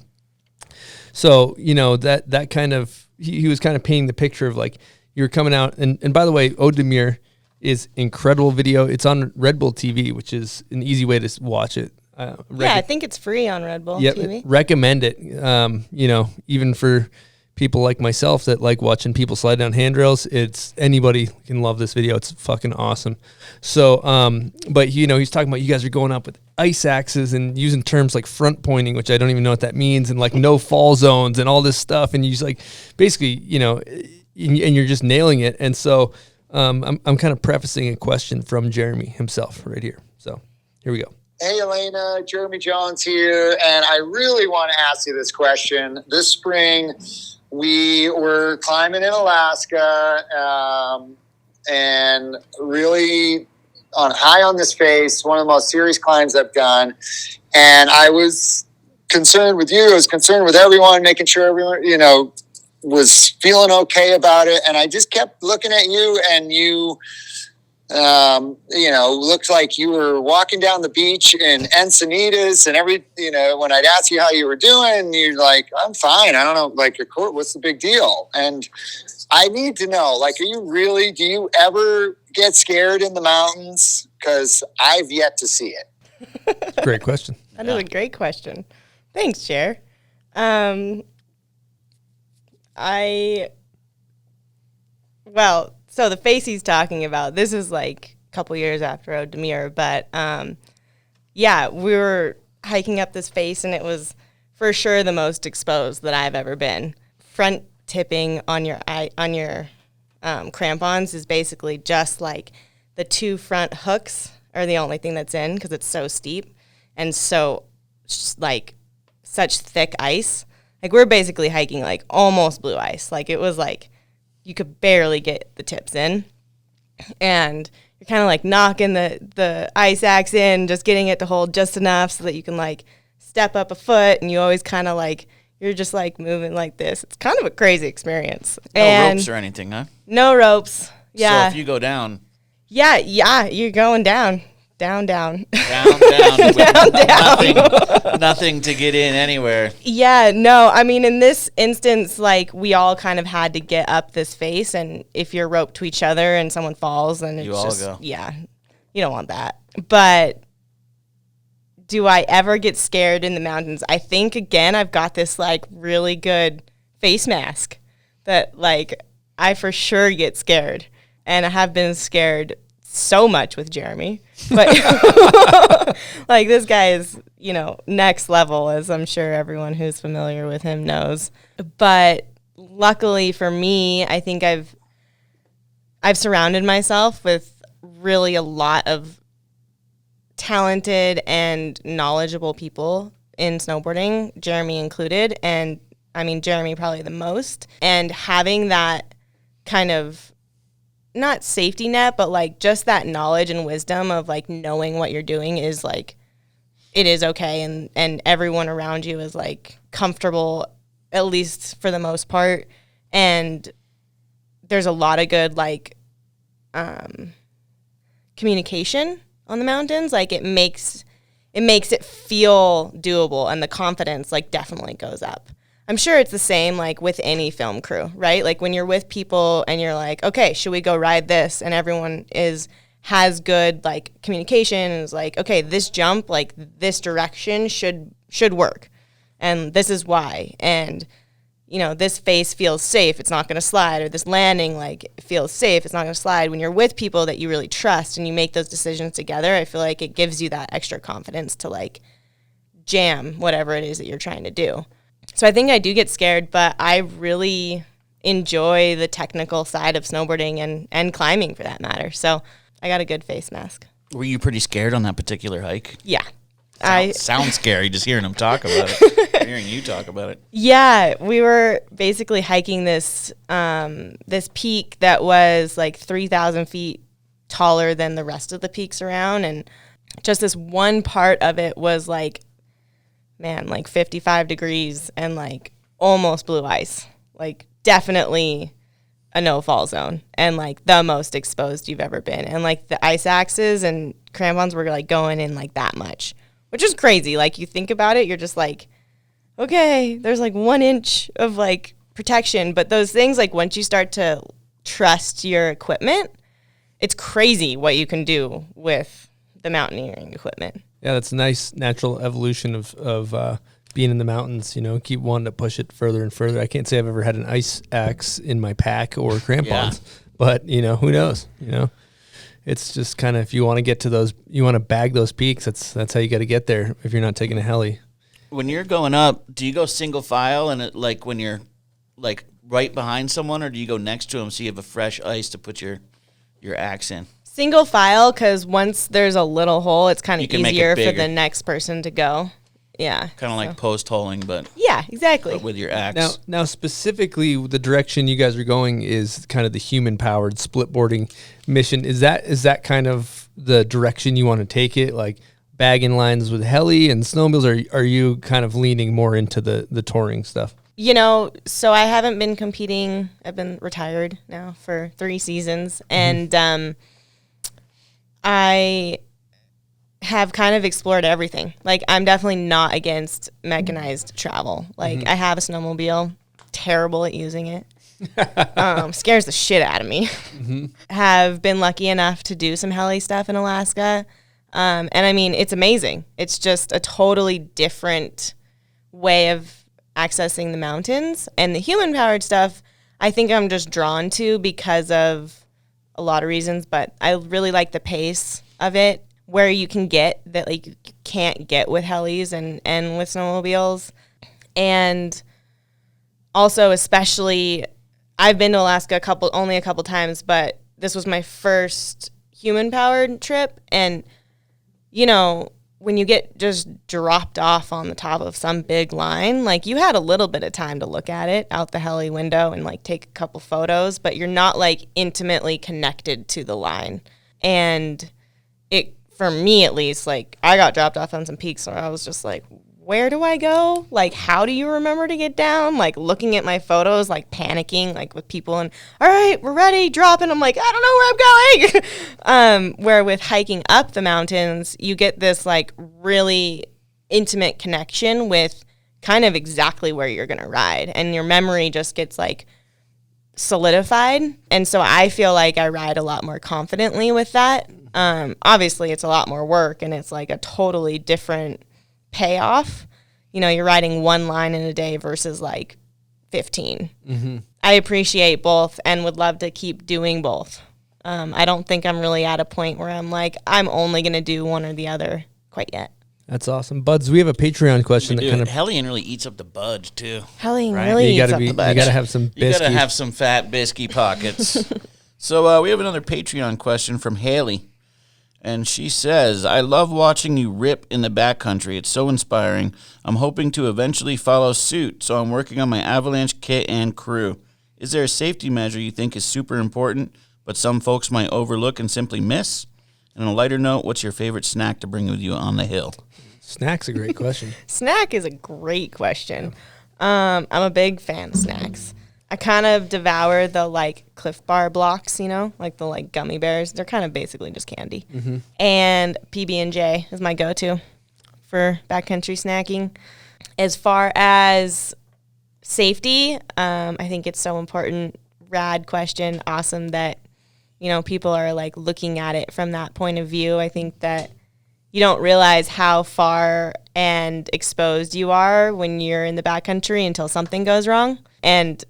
so, you know, that kind of, he was kind of painting the picture of like, you're coming out, and by the way, Odemir is incredible video. It's on Red Bull TV, which is an easy way to watch it. Yeah, I think it's free on Red Bull TV. Recommend it. You know, even for people like myself that like watching people slide down handrails, anybody can love this video. It's fucking awesome. So, but you know, he's talking about you guys are going up with ice axes and using terms like front pointing, which I don't even know what that means, and like no fall zones and all this stuff. And you just like, basically, you know, and you're just nailing it. And so, I'm kind of prefacing a question from Jeremy himself right here. So here we go. Hey, Elena, Jeremy Jones here. And I really want to ask you this question. This spring, we were climbing in Alaska, and really high on this face, one of the most serious climbs I've done. And I was concerned with you. I was concerned with everyone, making sure everyone, you know, was feeling okay about it. And I just kept looking at you, and you, you know, looked like you were walking down the beach in Encinitas, and you know, when I'd ask you how you were doing, you're like, I'm fine. I don't know, like, what's the big deal? And I need to know, like, do you ever get scared in the mountains? Because I've yet to see it. Great question. That is a great question. Thanks, Jer. So the face he's talking about, this is like a couple years after Odemir, but yeah, we were hiking up this face, and it was for sure the most exposed that I've ever been. Front tipping on your crampons is basically just like the two front hooks are the only thing that's in, because it's so steep and so like such thick ice. Like we're basically hiking like almost blue ice. Like it was like you could barely get the tips in, and you're kind of like knocking the ice axe in, just getting it to hold just enough so that you can like step up a foot, and you always kind of like, you're just like moving like this. It's kind of a crazy experience. No ropes or anything, huh? No ropes. Yeah. So if you go down. Yeah, you're going down. Down. Down. Down. Nothing to get in anywhere. Yeah, no, I mean, in this instance, like, we all kind of had to get up this face, and if you're roped to each other and someone falls, then it's just, go. Yeah, you don't want that. But do I ever get scared in the mountains? I think, again, I've got this, like, really good face mask that, like, I for sure get scared, and I have been scared so much with Jeremy, but like this guy is, you know, next level, as I'm sure everyone who's familiar with him knows. But luckily for me, I think I've surrounded myself with really a lot of talented and knowledgeable people in snowboarding, Jeremy included, and I mean, Jeremy probably the most. And having that kind of, I don't know, like, not safety net, but like just that knowledge and wisdom of like knowing what you're doing is like, it is okay. And everyone around you is like comfortable, at least for the most part. And there's a lot of good like communication on the mountains. Like it makes it feel doable, and the confidence like definitely goes up. I'm sure it's the same like with any film crew, right? Like when you're with people and you're like, okay, should we go ride this? And everyone has good like communication and is like, okay, this jump, like this direction should work. And this is why. And you know, this face feels safe, it's not going to slide, or this landing like feels safe, it's not going to slide. When you're with people that you really trust and you make those decisions together, I feel like it gives you that extra confidence to like jam whatever it is that you're trying to do. So I think I do get scared, but I really enjoy the technical side of snowboarding and climbing for that matter. So I got a good face mask. Were you pretty scared on that particular hike? Yeah. Sounds scary just hearing him talk about it. Hearing you talk about it. Yeah, we were basically hiking this this peak that was like 3,000 feet taller than the rest of the peaks around, and just this one part of it was like, man, like 55 degrees and like almost blue ice. Like definitely a no-fall zone and like the most exposed you've ever been. And like the ice axes and crampons were like going in like that much, which is crazy. Like you think about it, you're just like, okay, there's like 1 inch of like protection. But those things, like once you start to trust your equipment, it's crazy what you can do with the mountaineering equipment. Yeah, that's a nice natural evolution of being in the mountains, you know, keep wanting to push it further and further. I can't say I've ever had an ice axe in my pack or crampons, but, you know, who knows, you know. It's just kind of, if you want to get to those, you want to bag those peaks, that's how you got to get there if you're not taking a heli. When you're going up, do you go single file and it, like when you're like right behind someone, or do you go next to them so you have a fresh ice to put your axe in? Single file, because once there's a little hole, it's kind of easier for bigger. the next person to go. Yeah. Kind of like post holing, but yeah, exactly. But with your axe. Now specifically, the direction you guys are going is kind of the human-powered split boarding mission. Is that kind of the direction you want to take it, like bagging lines with heli and snowmobiles, or are you kind of leaning more into the touring stuff? You know, so I haven't been competing. I've been retired now for 3 seasons, and I have kind of explored everything. Like, I'm definitely not against mechanized travel. Like, I have a snowmobile, terrible at using it. Scares the shit out of me. Have been lucky enough to do some heli stuff in Alaska. And I mean, it's amazing. It's just a totally different way of accessing the mountains. And the human-powered stuff, I think I'm just drawn to because of a lot of reasons, but I really like the pace of it, where you can get that like you can't get with helis and with snowmobiles. And also, especially, I've been to Alaska only a couple times, but this was my first human-powered trip. And, you know, when you get just dropped off on the top of some big line, like you had a little bit of time to look at it out the heli window and like take a couple photos, but you're not like intimately connected to the line. And it, for me at least, like I got dropped off on some peaks where I was just like, where do I go? Like, how do you remember to get down? Like looking at my photos, like panicking, like with people and, all right, we're ready, drop. And I'm like, I don't know where I'm going. Where with hiking up the mountains, you get this like really intimate connection with kind of exactly where you're going to ride. And your memory just gets like solidified. And so I feel like I ride a lot more confidently with that. Obviously it's a lot more work and it's like a totally different payoff. You know, you're riding one line in a day versus like 15. I appreciate both and would love to keep doing both. I don't think I'm really at a point where I'm like, I'm only going to do one or the other quite yet. That's awesome. Buds, we have a Patreon question that kind of... Hellion really eats up the budge, too. Hellion really eats up the budge. You got to have some biscuits. You got to have some fat biscuit pockets. So we have another Patreon question from Haley. And she says, I love watching you rip in the backcountry. It's so inspiring. I'm hoping to eventually follow suit, so I'm working on my avalanche kit and crew. Is there a safety measure you think is super important but some folks might overlook and simply miss? And on a lighter note, what's your favorite snack to bring with you on the hill? Snack's a great question. Snack is a great question. I'm a big fan of snacks. I kind of devour the like Cliff Bar blocks, like the like gummy bears. They're kind of basically just candy. Mm-hmm. And PB&J is my go-to for backcountry snacking. As far as safety, I think it's so important. Rad question. Awesome that, people are like looking at it from that point of view. I think that you don't realize how far and exposed you are when you're in the backcountry until something goes wrong. And,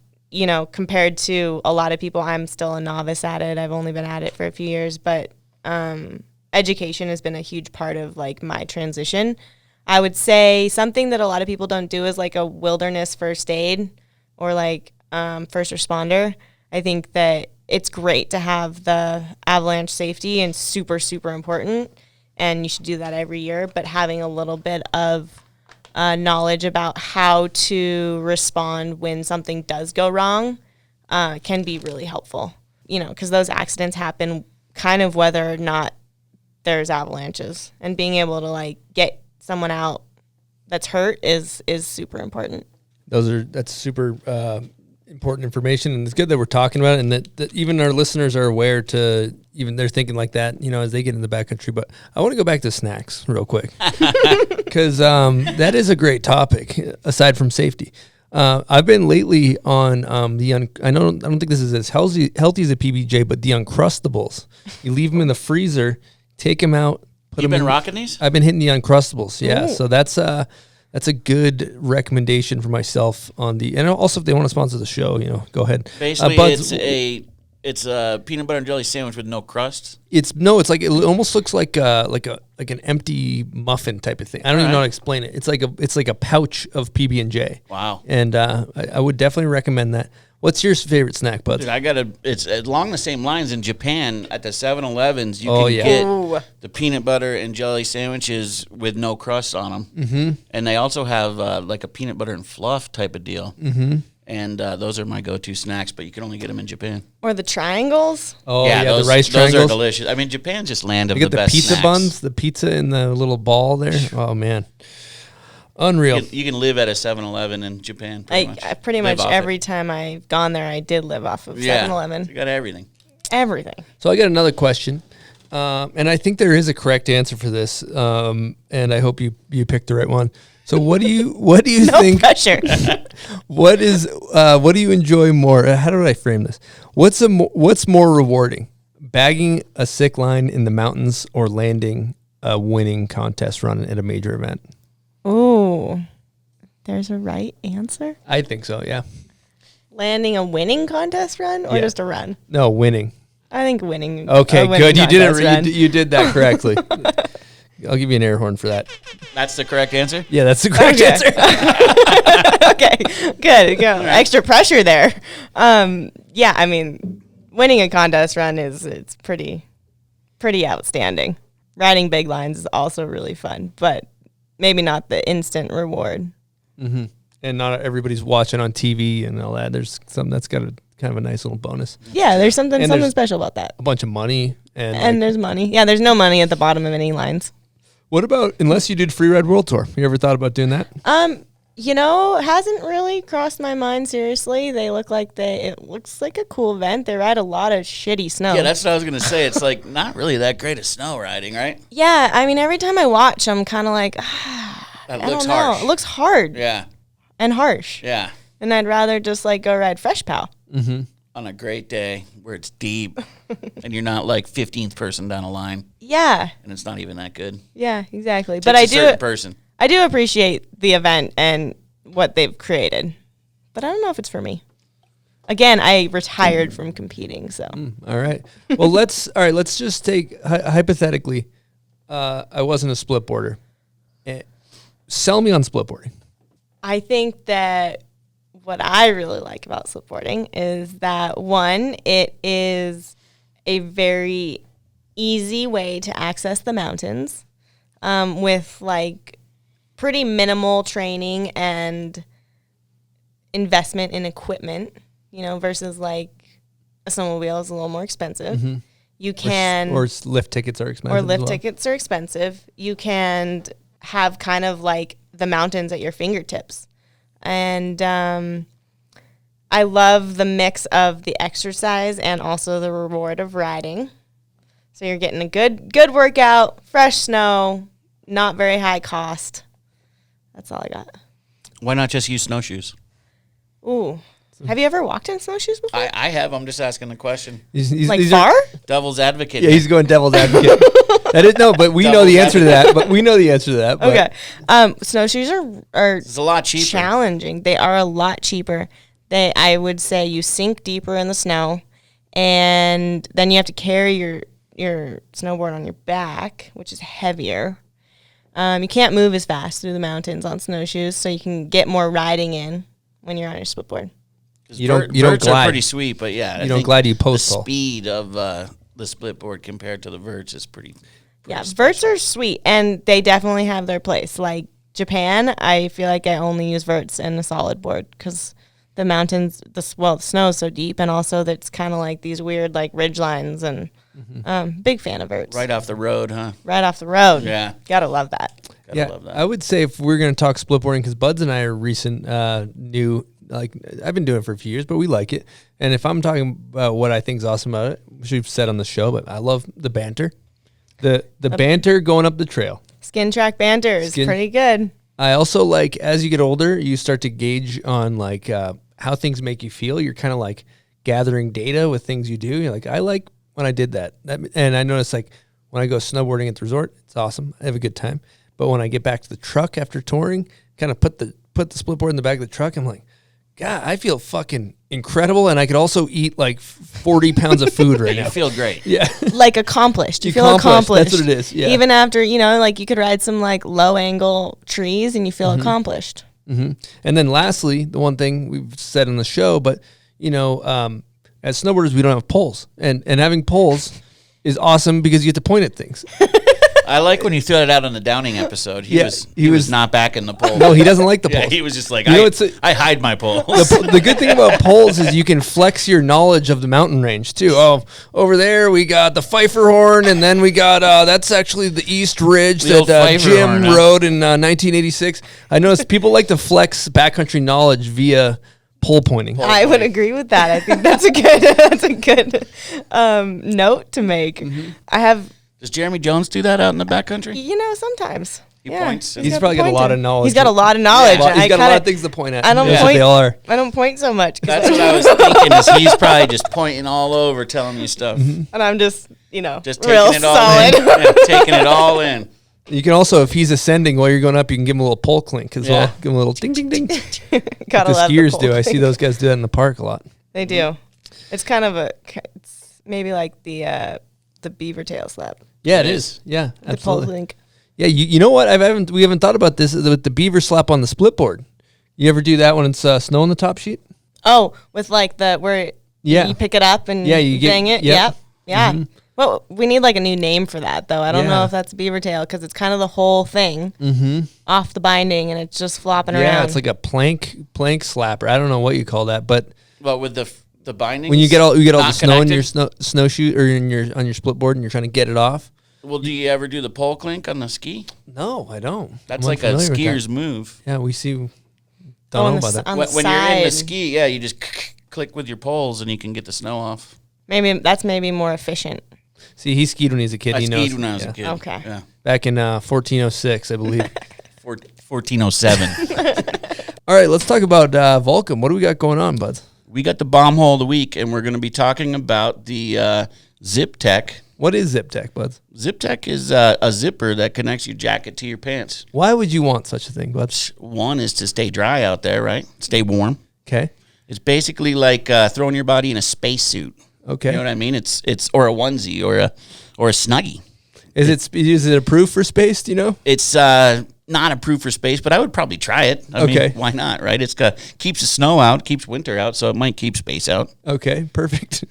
compared to a lot of people, I'm still a novice at it. I've only been at it for a few years, but education has been a huge part of like my transition. I would say something that a lot of people don't do is like a wilderness first aid or like first responder. I think that it's great to have the avalanche safety and super, super important. And you should do that every year. But having a little bit of knowledge about how to respond when something does go wrong can be really helpful. Because those accidents happen kind of whether or not there's avalanches. And being able to like get someone out that's hurt is super important. That's super important information, and it's good that we're talking about it, and that even our listeners are aware to even they're thinking like that, as they get in the backcountry. But I want to go back to snacks real quick because that is a great topic aside from safety. I've been lately on I don't think this is as healthy as a PBJ, but the Uncrustables. You leave them in the freezer, take them out. You've been rocking these? I've been hitting the Uncrustables, yeah. Ooh. So that's a good recommendation for myself and also if they want to sponsor the show, go ahead. Basically, Bubs, it's a peanut butter and jelly sandwich with no crust. It's like it almost looks like an empty muffin type of thing. I don't even know how to explain it. It's like a pouch of PB&J. Wow. And I would definitely recommend that. What's your favorite snack, Buds? Dude, it's along the same lines in Japan at the 7-Elevens. You can get the peanut butter and jelly sandwiches with no crust on them. Mm-hmm. And they also have like a peanut butter and fluff type of deal. Mm-hmm. And those are my go-to snacks, but you can only get them in Japan. Or the triangles. Oh, yeah, the rice triangles. Those are delicious. I mean, Japan's just land of the best You get the pizza snacks. buns, the pizza in the little ball there. Oh, man. Unreal. You can live at a 7-Eleven in Japan. Pretty much every time I've gone there, I did live off of 7-Eleven. You got everything. Everything. So I got another question, and I think there is a correct answer for this, and I hope you picked the right one. So what do you No think? pressure. What do you enjoy more? How do I frame this? What's more rewarding, bagging a sick line in the mountains or landing a winning contest run at a major event? Ooh, there's a right answer? I think so, yeah. Landing a winning contest run or just a run? No, winning. I think winning. Okay, good. You did it. You did that correctly. I'll give you an air horn for that. That's the correct answer? Yeah, that's the correct answer. Okay, good. Go. Extra pressure there. Yeah, I mean, winning a contest run it's pretty outstanding. Riding big lines is also really fun, but maybe not the instant reward. Mm-hmm. And not everybody's watching on TV and all that. There's something that's got a kind of a nice little bonus. Yeah, there's something special about that. A bunch of money. And there's money. Yeah, there's no money at the bottom of any lines. What about, unless you did Free Ride World Tour? You ever thought about doing that? Hasn't really crossed my mind seriously. It looks like a cool event. They ride a lot of shitty snow. Yeah, that's what I was going to say. It's like not really that great of snow riding, right? Yeah, I mean, every time I watch, I'm kind of like, That I looks don't know. harsh. It looks hard. Yeah. And harsh. Yeah. And I'd rather just like go ride Fresh Pal. Mm-hmm. On a great day where it's deep and you're not like 15th person down a line. Yeah. And it's not even that good. Yeah, exactly. Takes But a certain person. I do appreciate the event and what they've created. But I don't know if it's for me. Again, I retired from competing, so. All right. Well, let's just take hypothetically, I wasn't a split boarder. Sell me on split boarding. I think that what I really like about split-boarding is that, one, it is a very easy way to access the mountains with, like, pretty minimal training and investment in equipment, versus, like, a snowmobile is a little more expensive. You can or lift tickets are expensive. Or lift as well. tickets are expensive. You can have kind of like the mountains at your fingertips. And I love the mix of the exercise and also the reward of riding. So you're getting a good workout, fresh snow, not very high cost. That's all I got. Why not just use snowshoes? Ooh. Have you ever walked in snowshoes before? I have. I'm just asking the question. Like far? Devil's advocate. Yeah, he's going devil's advocate. But we know the answer to that. But we know the answer to that. But. Okay. Snowshoes are It's a lot cheaper. challenging. They are a lot cheaper. I would say you sink deeper in the snow, and then you have to carry your snowboard on your back, which is heavier. You can't move as fast through the mountains on snowshoes, so you can get more riding in when you're on your splitboard. You don't verts glide. are pretty sweet, but yeah, you don't glide. You post the speed of the splitboard compared to the verts is pretty verts are sweet, and they definitely have their place. Like Japan, I feel like I only use verts in a solid board because the mountains, the snow is so deep, and also that's kind of like these weird like ridge lines, and big fan of verts. right off the road, huh? Right off the road. Yeah. Gotta love that. Love that. I would say if we're going to talk splitboarding, because Buds and I are recent, new, like I've been doing it for a few years, but we like it. And if I'm talking about what I think is awesome about it, which we've said on the show, but I love the banter. The banter going up the trail. Skin track banter is pretty good. I also like, as you get older, you start to gauge on like how things make you feel. You're kind of like gathering data with things you do. You're like, I like when I did that. And I notice like when I go snowboarding at the resort, it's awesome. I have a good time. But when I get back to the truck after touring, kind of put the splitboard in the back of the truck, I'm like, God, I feel fucking incredible, and I could also eat like 40 pounds of food right now. You feel great. Yeah. Like accomplished. You feel accomplished. That's what it is. Yeah. Even after, like you could ride some like low angle trees and you feel accomplished. Mm-hmm. And then lastly, the one thing we've said on the show, but as snowboarders, we don't have poles, and having poles is awesome because you get to point at things. I like when you threw it out on the Downing episode. He was not back in the pole. No, he doesn't like the pole. Yeah, he was just like, I hide my poles. The good thing about poles is you can flex your knowledge of the mountain range too. Oh, over there we got the Pfeiffer horn, and then we got that's actually the East Ridge that Jim rode in 1986. I noticed people like to flex backcountry knowledge via pole pointing. I would agree with that. I think that's a good note to make. Mm-hmm. Does Jeremy Jones do that out in the backcountry? Sometimes. He points. He's probably got a lot of knowledge. He's got a lot of knowledge. Yeah. He's got a lot of things to point at. I don't point. They all are. I don't point so much. That's what I was thinking. Is he's probably just pointing all over, telling you stuff, and I'm just just real taking it all solid. in. Yeah, taking it all in. You can also, if he's ascending while you're going up, you can give him a little pole clink as well. Give him a little ding, ding, ding. Gotta the love skiers the do. pole I see those guys do that in the park a lot. They do. It's kind of it's maybe like the beaver tail slap. Yeah, it is. Yeah, the absolutely. pole link. Yeah, you know what? We haven't thought about this with the beaver slap on the split board. You ever do that when it's snow on the top sheet? Oh, with like where you pick it up and you bang it. Yep. Yeah. Mm-hmm. Well, we need like a new name for that though. I don't know if that's beaver tail because it's kind of the whole thing off the binding and it's just flopping around. Yeah, it's like a plank slapper. I don't know what you call that, but with the binding, when you get all the snow in your snowshoe or on your split board and you're trying to get it off. Well, do you ever do the pole clink on the ski? No, I don't. That's like a skier's move. Yeah, we see. Don't know about that. When you're in the ski, you just click with your poles and you can get the snow off. Maybe that's more efficient. See, he skied when he was a kid. He knows. I skied when I was a kid. Okay. Yeah. Back in 1406, I believe. 1407. All right, let's talk about Volcom. What do we got going on, buds? We got the bomb hole of the week, and we're going to be talking about the Zip Tech. What is Zip Tech, buds? Zip Tech is a zipper that connects your jacket to your pants. Why would you want such a thing, buds? One is to stay dry out there, right? Stay warm. Okay. It's basically like throwing your body in a spacesuit. Okay. You know what I mean? It's or a onesie or a Snuggie. Is it approved for space? Do you know? It's not approved for space, but I would probably try it. I mean, why not? Right? It's keeps the snow out, keeps winter out, so it might keep space out. Okay, perfect.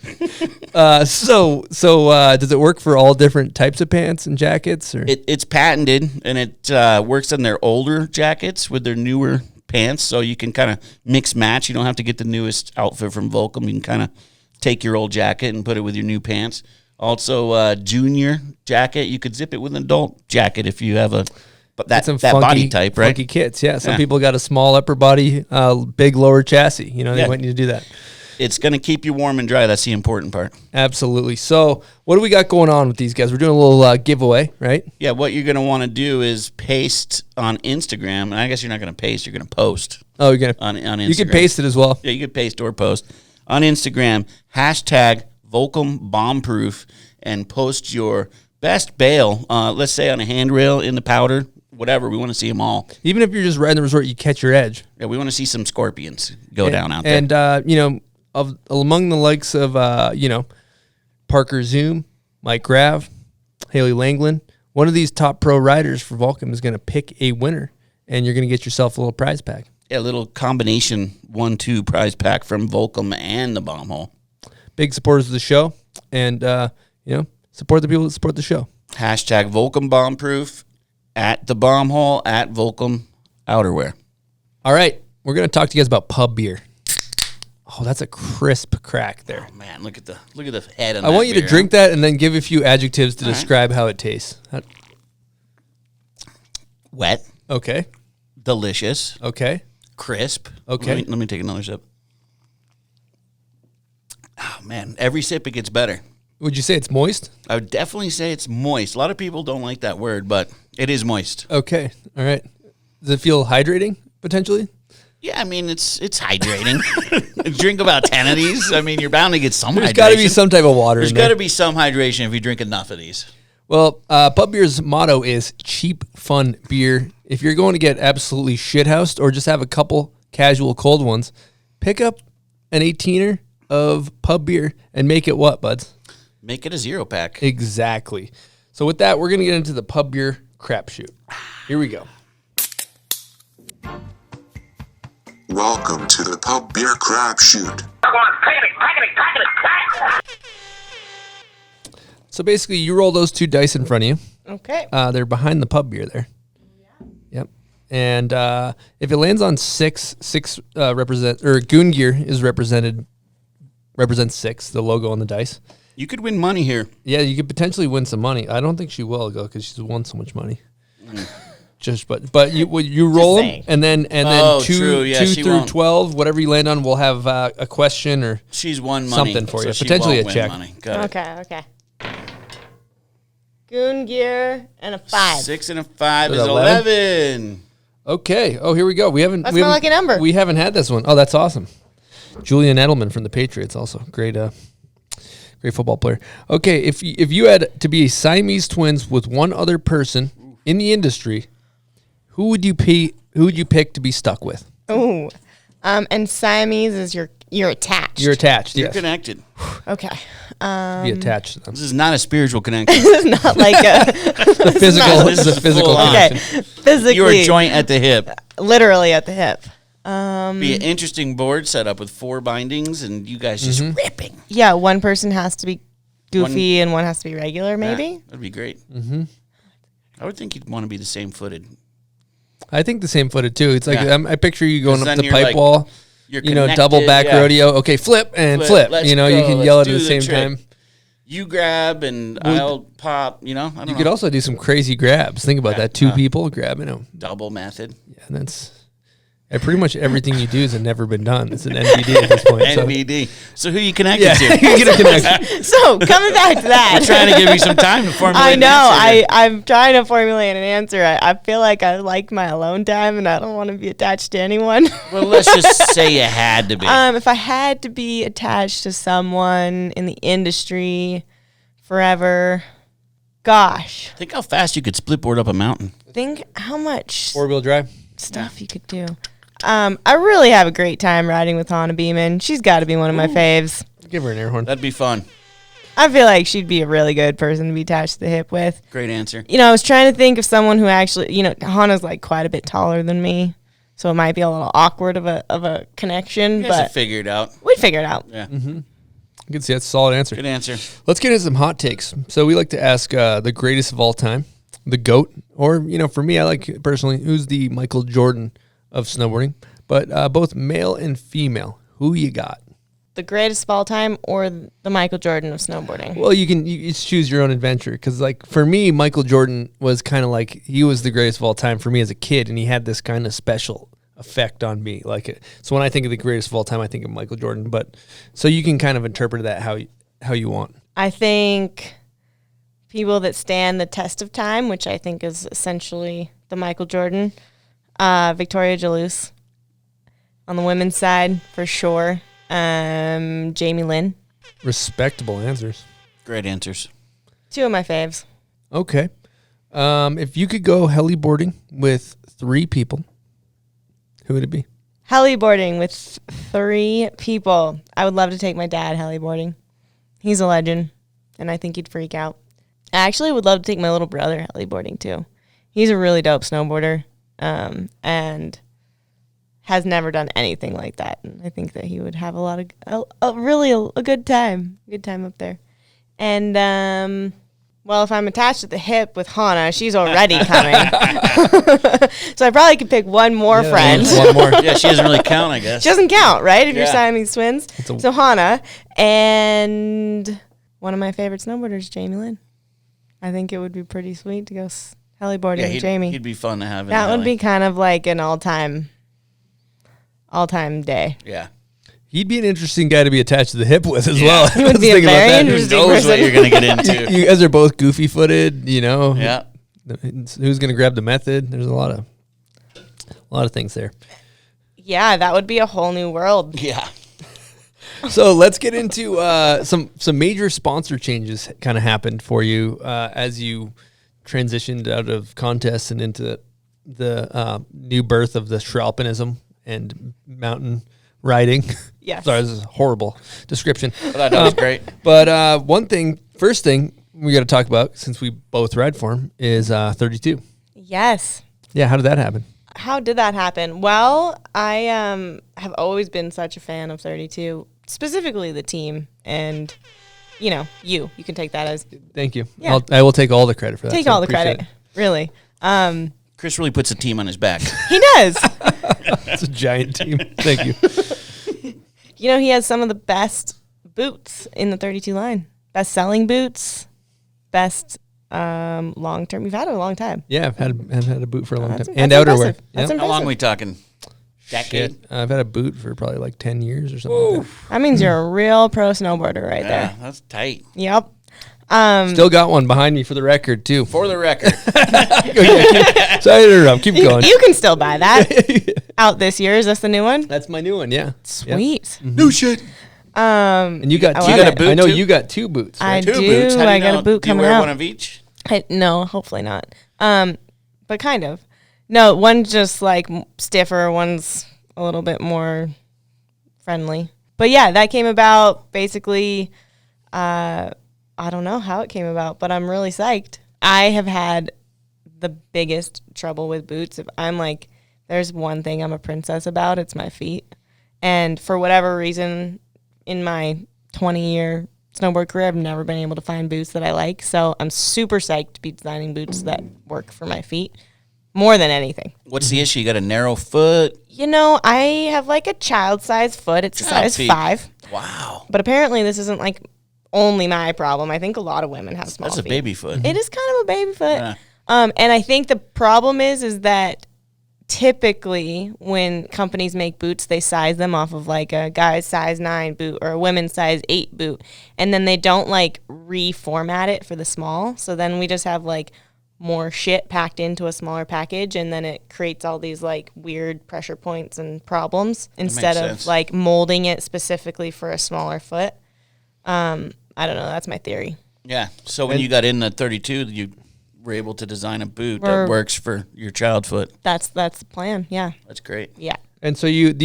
So does it work for all different types of pants and jackets? Or? It's patented, and it works on their older jackets with their newer pants, so you can kind of mix match. You don't have to get the newest outfit from Volcom. You can kind of take your old jacket and put it with your new pants. Also, junior jacket, you could zip it with an adult jacket if you have that some body type, right? Funky kits, yeah. Some people got a small upper body, big lower chassis. They want you to do that. It's going to keep you warm and dry. That's the important part. Absolutely. So what do we got going on with these guys? We're doing a little giveaway, right? Yeah, what you're going to want to do is paste on Instagram. And I guess you're not going to paste. You're going to post. Oh, you're going to on Instagram. You can paste it as well. Yeah, you can paste or post. On Instagram, hashtag volcombombproof, and post your best bail. Let's say on a handrail, in the powder, whatever. We want to see them all. Even if you're just riding the resort, you catch your edge. Yeah, we want to see some scorpions go down out there. And, among the likes of, Parker Zoom, Mike Grav, Haley Langland, one of these top pro riders for Volcom is going to pick a winner, and you're going to get yourself a little prize pack. Yeah, a little combination 1-2 prize pack from Volcom and the Bomb Hole. Big supporters of the show, and, support the people that support the show. Hashtag Volcom Bombproof, at the Bomb Hole, at Volcom Outerwear. All right, we're going to talk to you guys about pub beer. Oh, that's a crisp crack there. Oh, man, look at the head on I want you to drink that and then give a few adjectives to describe how it tastes. Wet. Okay. Delicious. Okay. Crisp. Okay. Let me take another sip. Oh, man, every sip it gets better. Would you say it's moist? I would definitely say it's moist. A lot of people don't like that word, but it is moist. Okay. All right. Does it feel hydrating, potentially? Yeah, I mean, it's hydrating. Drink about 10 of these. I mean, you're bound to get some hydration. There's got to be some type of water There's in there. got to be some hydration if you drink enough of these. Well, Pub Beer's motto is cheap, fun beer. If you're going to get absolutely shithoused or just have a couple casual cold ones, pick up an 18er of Pub Beer and make it what, buds? Make it a 0-pack. Exactly. So with that, we're going to get into the Pub Beer crapshoot. Here we go. Welcome to the Pub Beer Crapshoot. So basically, you roll those two dice in front of you. Okay. They're behind the Pub Beer there. Yep. And if it lands on six represent, or Goon Gear is represents 6, the logo on the dice. You could win money here. Yeah, you could potentially win some money. I don't think she will go because she's won so much money. But you roll them and then two through won't. 12, whatever you land on, will have a question or she's won money, something for so you, she potentially a won't check. win money. Got it. Okay. Goon Gear and a 5. 6 and a 5 Is is 11? 11. Okay. Oh, here we go. That's my lucky number. We haven't had this one. Oh, that's awesome. Julian Edelman from the Patriots, also great football player. Okay, if you had to be Siamese twins with one other person in the industry, who would you pick to be stuck with? Oh, and Siamese is you're attached. You're attached. You're yes. connected. Okay. Be attached to them. This is not a spiritual connection. This is not like a The physical. This This is is a physical full on. connection. okay. Physically, You're a joint at the hip. literally at the hip. Be an interesting board set up with 4 bindings, and you guys just ripping. Yeah, one person has to be goofy and one has to be regular. Maybe. Yeah, that'd be great. Mm-hmm. I would think you'd want to be the same footed. I think the same footed too. It's like Yeah. I picture you going 'Cause up then the you're pipe like- wall. You're Double connected, back yeah. rodeo. Okay, flip and flip. Let's You go, can let's yell it at do the same trick. time. You grab and I'll pop. I don't know. You could also do some crazy grabs. Think about that. 2 people grabbing them. double method. Yeah, that's pretty much everything you do has never been done. It's an NBD at this point. NBD. So who you connected Yeah, to? you get a connection. So coming back to that, I'm trying to give you some time to formulate. I an know. answer here. I'm trying to formulate an answer. I feel like I like my alone time, and I don't want to be attached to anyone. Well, let's just say you had to be. If I had to be attached to someone in the industry forever, gosh, Think how fast you could split board up a mountain. think how much 4-wheel drive. stuff you could do. I really have a great time riding with Hannah Beeman. She's got to be one of my faves. Give her an air horn. That'd be fun. I feel like she'd be a really good person to be attached to the hip with. Great answer. I was trying to think of someone who actually, Hannah's like quite a bit taller than me, so it might be a little awkward of a connection, You guys have but figured it out. we'd figure it out. Yeah. You can see that's a solid answer. Good answer. Let's get into some hot takes. So we like to ask the greatest of all time, the GOAT, or, for me, I like personally, who's the Michael Jordan of snowboarding, but both male and female. Who you got? the greatest of all time or the Michael Jordan of snowboarding? Well, you choose your own adventure, because like for me, Michael Jordan was kind of like, he was the greatest of all time for me as a kid, and he had this kind of special effect on me. Like, so when I think of the greatest of all time, I think of Michael Jordan. But so you can kind of interpret that how you want. I think people that stand the test of time, which I think is essentially the Michael Jordan, Victoria Jealouse on the women's side for sure. Jamie Lynn. Respectable answers. Great answers. Two of my faves. Okay. If you could go heliboarding with 3 people, who would it be? Heliboarding with 3 people. I would love to take my dad heliboarding. He's a legend, and I think he'd freak out. I actually would love to take my little brother heliboarding too. He's a really dope snowboarder, and has never done anything like that. And I think that he would have a good time. Good time up there. And, well, if I'm attached at the hip with Hannah, she's already coming. So I probably could pick one more friend. One more. Yeah, she doesn't really count, I guess. She doesn't count, right? If you're Yeah. Siamese twins. So Hannah and one of my favorite snowboarders, Jamie Lynn. I think it would be pretty sweet to go heliboarding with Jamie. He'd be fun to have in That would heli. be kind of like an all-time day. Yeah. He'd be an interesting guy to be attached to the hip with as Yeah. well. He would be a Think about very that. interesting Who knows person. what you're going to get into. You guys are both goofy-footed, you know. Yeah. Who's going to grab the method? There's a lot of things there. Yeah, that would be a whole new world. Yeah. So let's get into some major sponsor changes kind of happened for you as you transitioned out of contests and into the new birth of the Schwalpenism and mountain riding. Yes. Sorry, this is a horrible description. But that was great. But first thing we got to talk about, since we both ride for him, is 32. Yes. Yeah, how did that happen? How did that happen? Well, I have always been such a fan of 32, specifically the team, and you can take that as Thank you. Yeah. I will take all the credit for that. take so all the appreciate credit. Really. Chris really puts a team on his back. He does. It's a giant team. Thank you. He has some of the best boots in the 32 line. Best selling boots, best long term. We've had it a long time. Yeah, I've had a boot for a long That's time. And that's outerwear. impressive. Yep. That's How long impressive. are we talking? Decade? Shit. I've had a boot for probably like 10 years or something like That means you're a real pro snowboarder right Yeah, there. that's tight. Yep. that. Still got one behind me for the record, too. For the record. Sorry to interrupt. Keep going. You can still buy that. Out this year. Is this the new one? That's my new one, yeah. Yep. Sweet. New shit. And you got I two. love got a it. boot I know too? you got 2 boots. I Right? Two do. boots. How do you I got know? a boot Do you coming wear out. one of each? No, hopefully not. But kind of. No, one's just like stiffer. One's a little bit more friendly. But yeah, that came about basically. I don't know how it came about, but I'm really psyched. I have had the biggest trouble with boots. If I'm like, there's one thing I'm a princess about, it's my feet. And for whatever reason, in my 20-year snowboard career, I've never been able to find boots that I like. So I'm super psyched to be designing boots that work for my feet more than anything. What's the issue? You got a narrow foot? I have like a child-sized foot. It's a Child size feet. 5. Wow. But apparently this isn't like only my problem. I think a lot of women have small That's a feet. baby foot. It is kind of a baby foot. Yeah. And I think the problem is that typically when companies make boots, they size them off of like a guy's size 9 boot or a women's size 8 boot. And then they don't like reformat it for the small. So then we just have like more shit packed into a smaller package, and then it creates all these like weird pressure points and problems instead of sense. like molding it specifically for a smaller foot. I don't know. That's my theory. Yeah. So when you got in the 32, you were able to design a boot that We're- works for your child foot. That's the plan. Yeah. That's great. Yeah. And so you have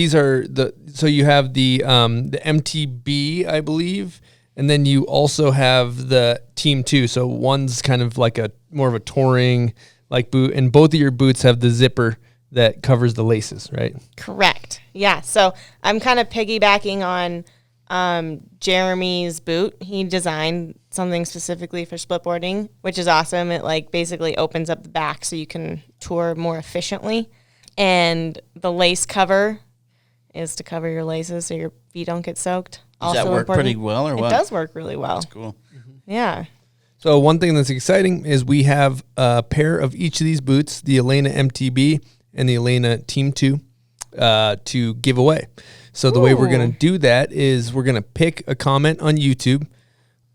the MTB, I believe, and then you also have the Team 2. So one's kind of like a more of a touring like boot, and both of your boots have the zipper that covers the laces, right? Correct. Yeah. So I'm kind of piggybacking on Jeremy's boot. He designed something specifically for splitboarding, which is awesome. It like basically opens up the back so you can tour more efficiently. And the lace cover is to cover your laces so your feet don't get soaked. Does that work pretty well or what? It does work really well. That's cool. Yeah. So one thing that's exciting is we have a pair of each of these boots, the Elena MTB and the Elena Team 2, to give away. So the way we're going to do that is we're going to pick a comment on YouTube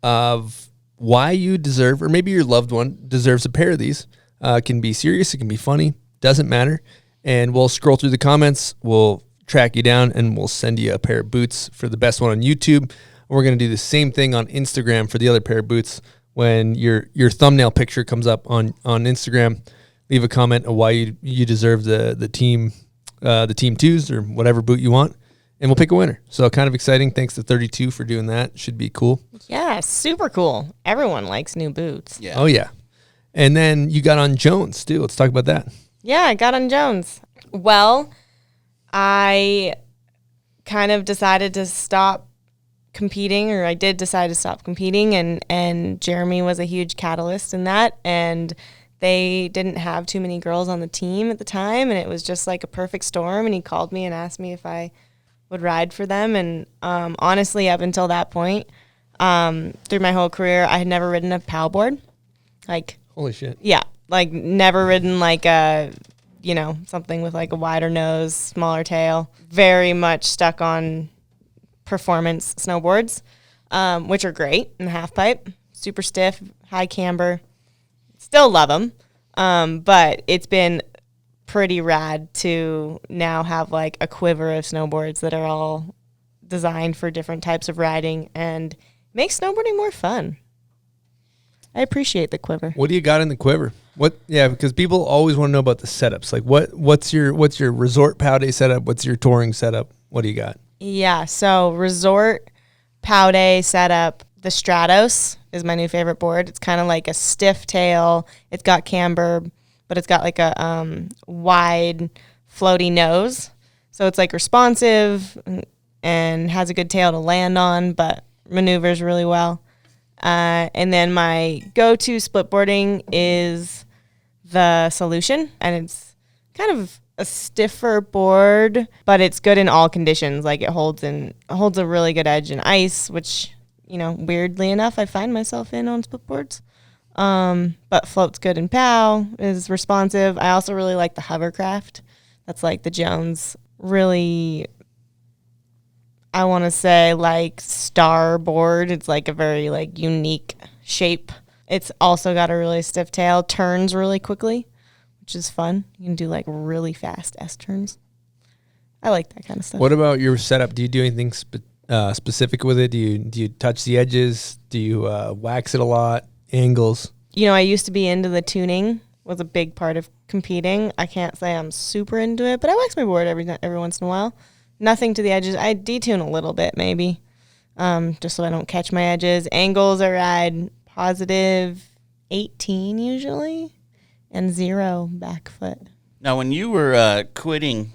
of why you deserve, or maybe your loved one deserves a pair of these. It can be serious, it can be funny, doesn't matter. And we'll scroll through the comments, we'll track you down, and we'll send you a pair of boots for the best one on YouTube. We're going to do the same thing on Instagram for the other pair of boots. When your thumbnail picture comes up on Instagram, leave a comment of why you deserve the team 2s or whatever boot you want, and we'll pick a winner. So kind of exciting. Thanks to 32 for doing that. Should be cool. Yeah, super cool. Everyone likes new boots. Yeah. Oh yeah. And then you got on Jones too. Let's talk about that. Yeah, I got on Jones. Well, I kind of decided to stop competing, or I did decide to stop competing, and Jeremy was a huge catalyst in that, and they didn't have too many girls on the team at the time, and it was just like a perfect storm, and he called me and asked me if I would ride for them, and honestly, up until that point, through my whole career, I had never ridden a POW board. Like, holy shit. Yeah, like never ridden like a, something with like a wider nose, smaller tail. Very much stuck on performance snowboards, which are great in the half pipe, super stiff, high camber. Still love them, but it's been pretty rad to now have like a quiver of snowboards that are all designed for different types of riding and makes snowboarding more fun. I appreciate the quiver. What do you got in the quiver? Because people always want to know about the setups. Like what's your resort POW day setup? What's your touring setup? What do you got? Yeah, so resort POW day setup, the Stratos is my new favorite board. It's kind of like a stiff tail. It's got camber, but it's got like a wide, floaty nose. So it's like responsive and has a good tail to land on, but maneuvers really well. And then my go-to splitboarding is the Solution, and it's kind of a stiffer board, but it's good in all conditions. Like it holds a really good edge in ice, which, weirdly enough, I find myself in on split boards. But floats good in POW, is responsive. I also really like the Hovercraft. That's like the Jones really, I want to say like star board. It's like a very like unique shape. It's also got a really stiff tail, turns really quickly, which is fun. You can do like really fast S-turns. I like that kind of stuff. What about your setup? Do you do anything specific with it? Do you touch the edges? Do you wax it a lot? Angles? I used to be into the tuning, was a big part of competing. I can't say I'm super into it, but I wax my board every once in a while. Nothing to the edges. I detune a little bit maybe, just so I don't catch my edges. Angles I ride positive 18 usually. And 0 back foot. Now, when you were quitting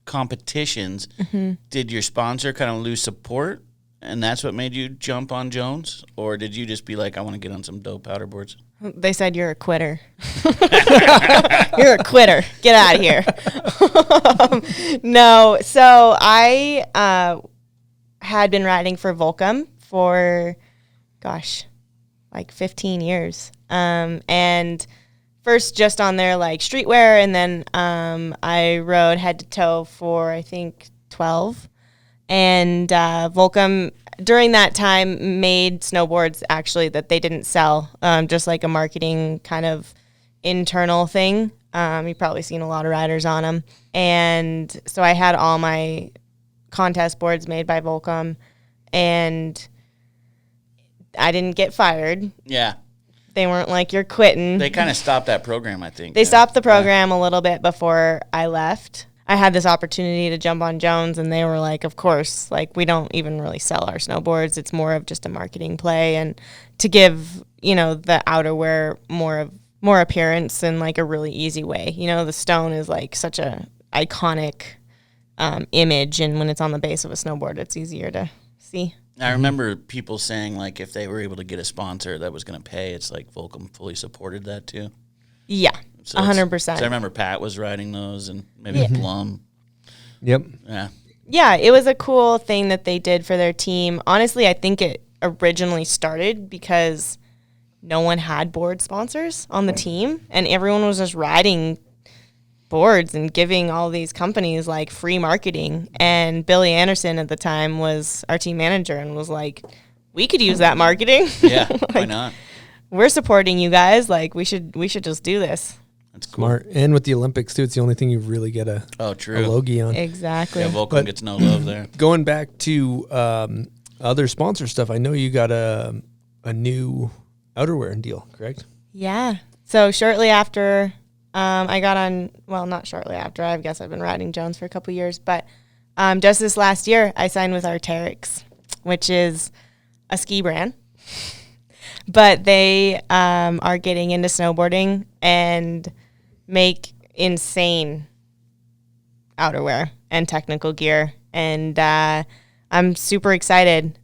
competitions, did your sponsor kind of lose support, and that's what made you jump on Jones? Or did you just be like, I want to get on some dope powder boards? They said, you're a quitter. You're a quitter. Get out of here. No, so I had been riding for Volcom for, like 15 years. And first just on their like streetwear, and then I rode head to toe for I think 12. And Volcom during that time made snowboards actually that they didn't sell, just like a marketing kind of internal thing. You've probably seen a lot of riders on them. And so I had all my contest boards made by Volcom, and I didn't get fired. Yeah. They weren't like, you're quitting. They kind of stopped that program, I think. They stopped the program a little bit before I left. I had this opportunity to jump on Jones, and they were like, of course, like we don't even really sell our snowboards. It's more of just a marketing play and to give, the outerwear more appearance in like a really easy way. The stone is like such a iconic image, and when it's on the base of a snowboard, it's easier to see. I remember people saying, like, if they were able to get a sponsor that was going to pay, it's like Volcom fully supported that, too. Yeah, so 100%. So I remember Pat was riding those, and maybe Blum. Yep. Yeah. Yeah, it was a cool thing that they did for their team. Honestly, I think it originally started because no one had board sponsors on the team, and everyone was just riding boards and giving all these companies like free marketing. And Billy Anderson at the time was our team manager and was like, we could use that marketing. Yeah, like, why not? We're supporting you guys. Like, we should just do this. That's cool. Smart. And with the Olympics, too, it's the only thing you really get a logie on. Exactly. Yeah, Volcom gets no love there. Going back to other sponsor stuff, I know you got a new outerwear deal, correct? Yeah. So shortly after I got on, well, not shortly after, I guess I've been riding Jones for a couple years, but just this last year, I signed with Arc'teryx, which is a ski brand. But they are getting into snowboarding and make insane outerwear and technical gear. And I'm super excited.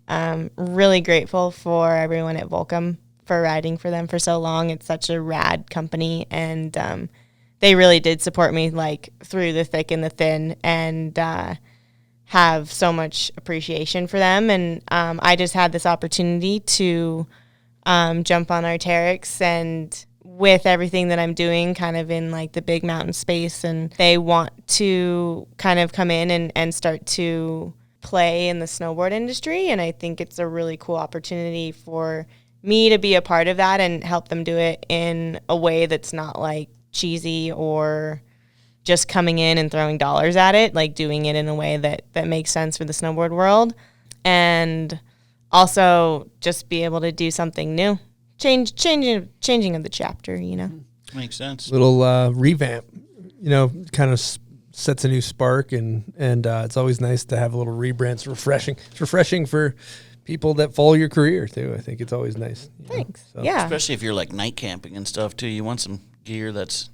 Really grateful for everyone at Volcom for riding for them for so long. It's such a rad company. And they really did support me like through the thick and the thin, and have so much appreciation for them. And I just had this opportunity to jump on Arc'teryx, and with everything that I'm doing kind of in like the big mountain space, and they want to kind of come in and start to play in the snowboard industry. And I think it's a really cool opportunity for me to be a part of that and help them do it in a way that's not like cheesy or just coming in and throwing dollars at it, like doing it in a way that makes sense for the snowboard world. And also just be able to do something new, changing of the chapter, you know. Makes sense. Little revamp, you know, kind of sets a new spark, and it's always nice to have a little rebrand. It's refreshing. It's refreshing for people that follow your career too. I think it's always nice. Thanks. So. Yeah. Especially if you're like night camping and stuff too. You want some gear that's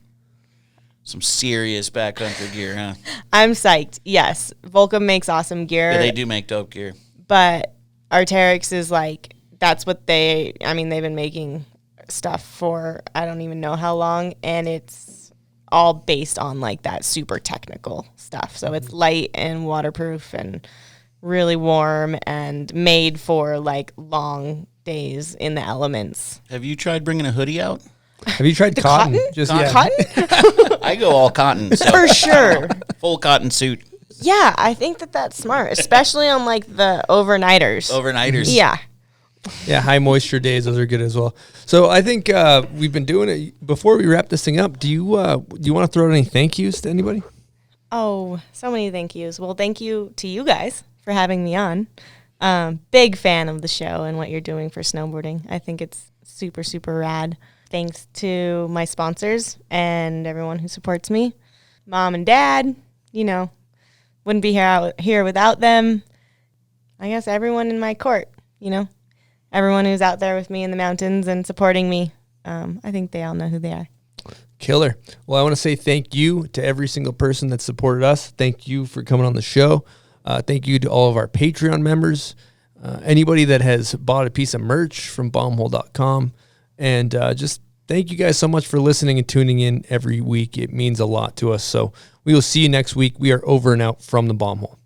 some serious backcountry gear, huh? I'm psyched. Yes. Volcom makes awesome gear. Yeah, they do make dope gear. But Arc'teryx is like, that's what they've been making stuff for I don't even know how long, and it's all based on like that super technical stuff. So it's light and waterproof and really warm and made for like long days in the elements. Have you tried bringing a hoodie out? Have you tried cotton? Just Cotton? I go all cotton. So. For sure. Full cotton suit. Yeah, I think that's smart, especially on like the overnighters. Overnighters. Yeah. Yeah, high moisture days, those are good as well. So I think we've been doing it. Before we wrap this thing up, do you want to throw out any thank yous to anybody? Oh, so many thank yous. Well, thank you to you guys for having me on. Big fan of the show and what you're doing for snowboarding. I think it's super, super rad. Thanks to my sponsors and everyone who supports me. Mom and Dad, you know, wouldn't be here without them. I guess everyone in my court, you know, everyone who's out there with me in the mountains and supporting me. I think they all know who they are. Killer. Well, I want to say thank you to every single person that supported us. Thank you for coming on the show. Thank you to all of our Patreon members. Anybody that has bought a piece of merch from bombhole.com. And just thank you guys so much for listening and tuning in every week. It means a lot to us. So we will see you next week. We are over and out from the Bomb Hole.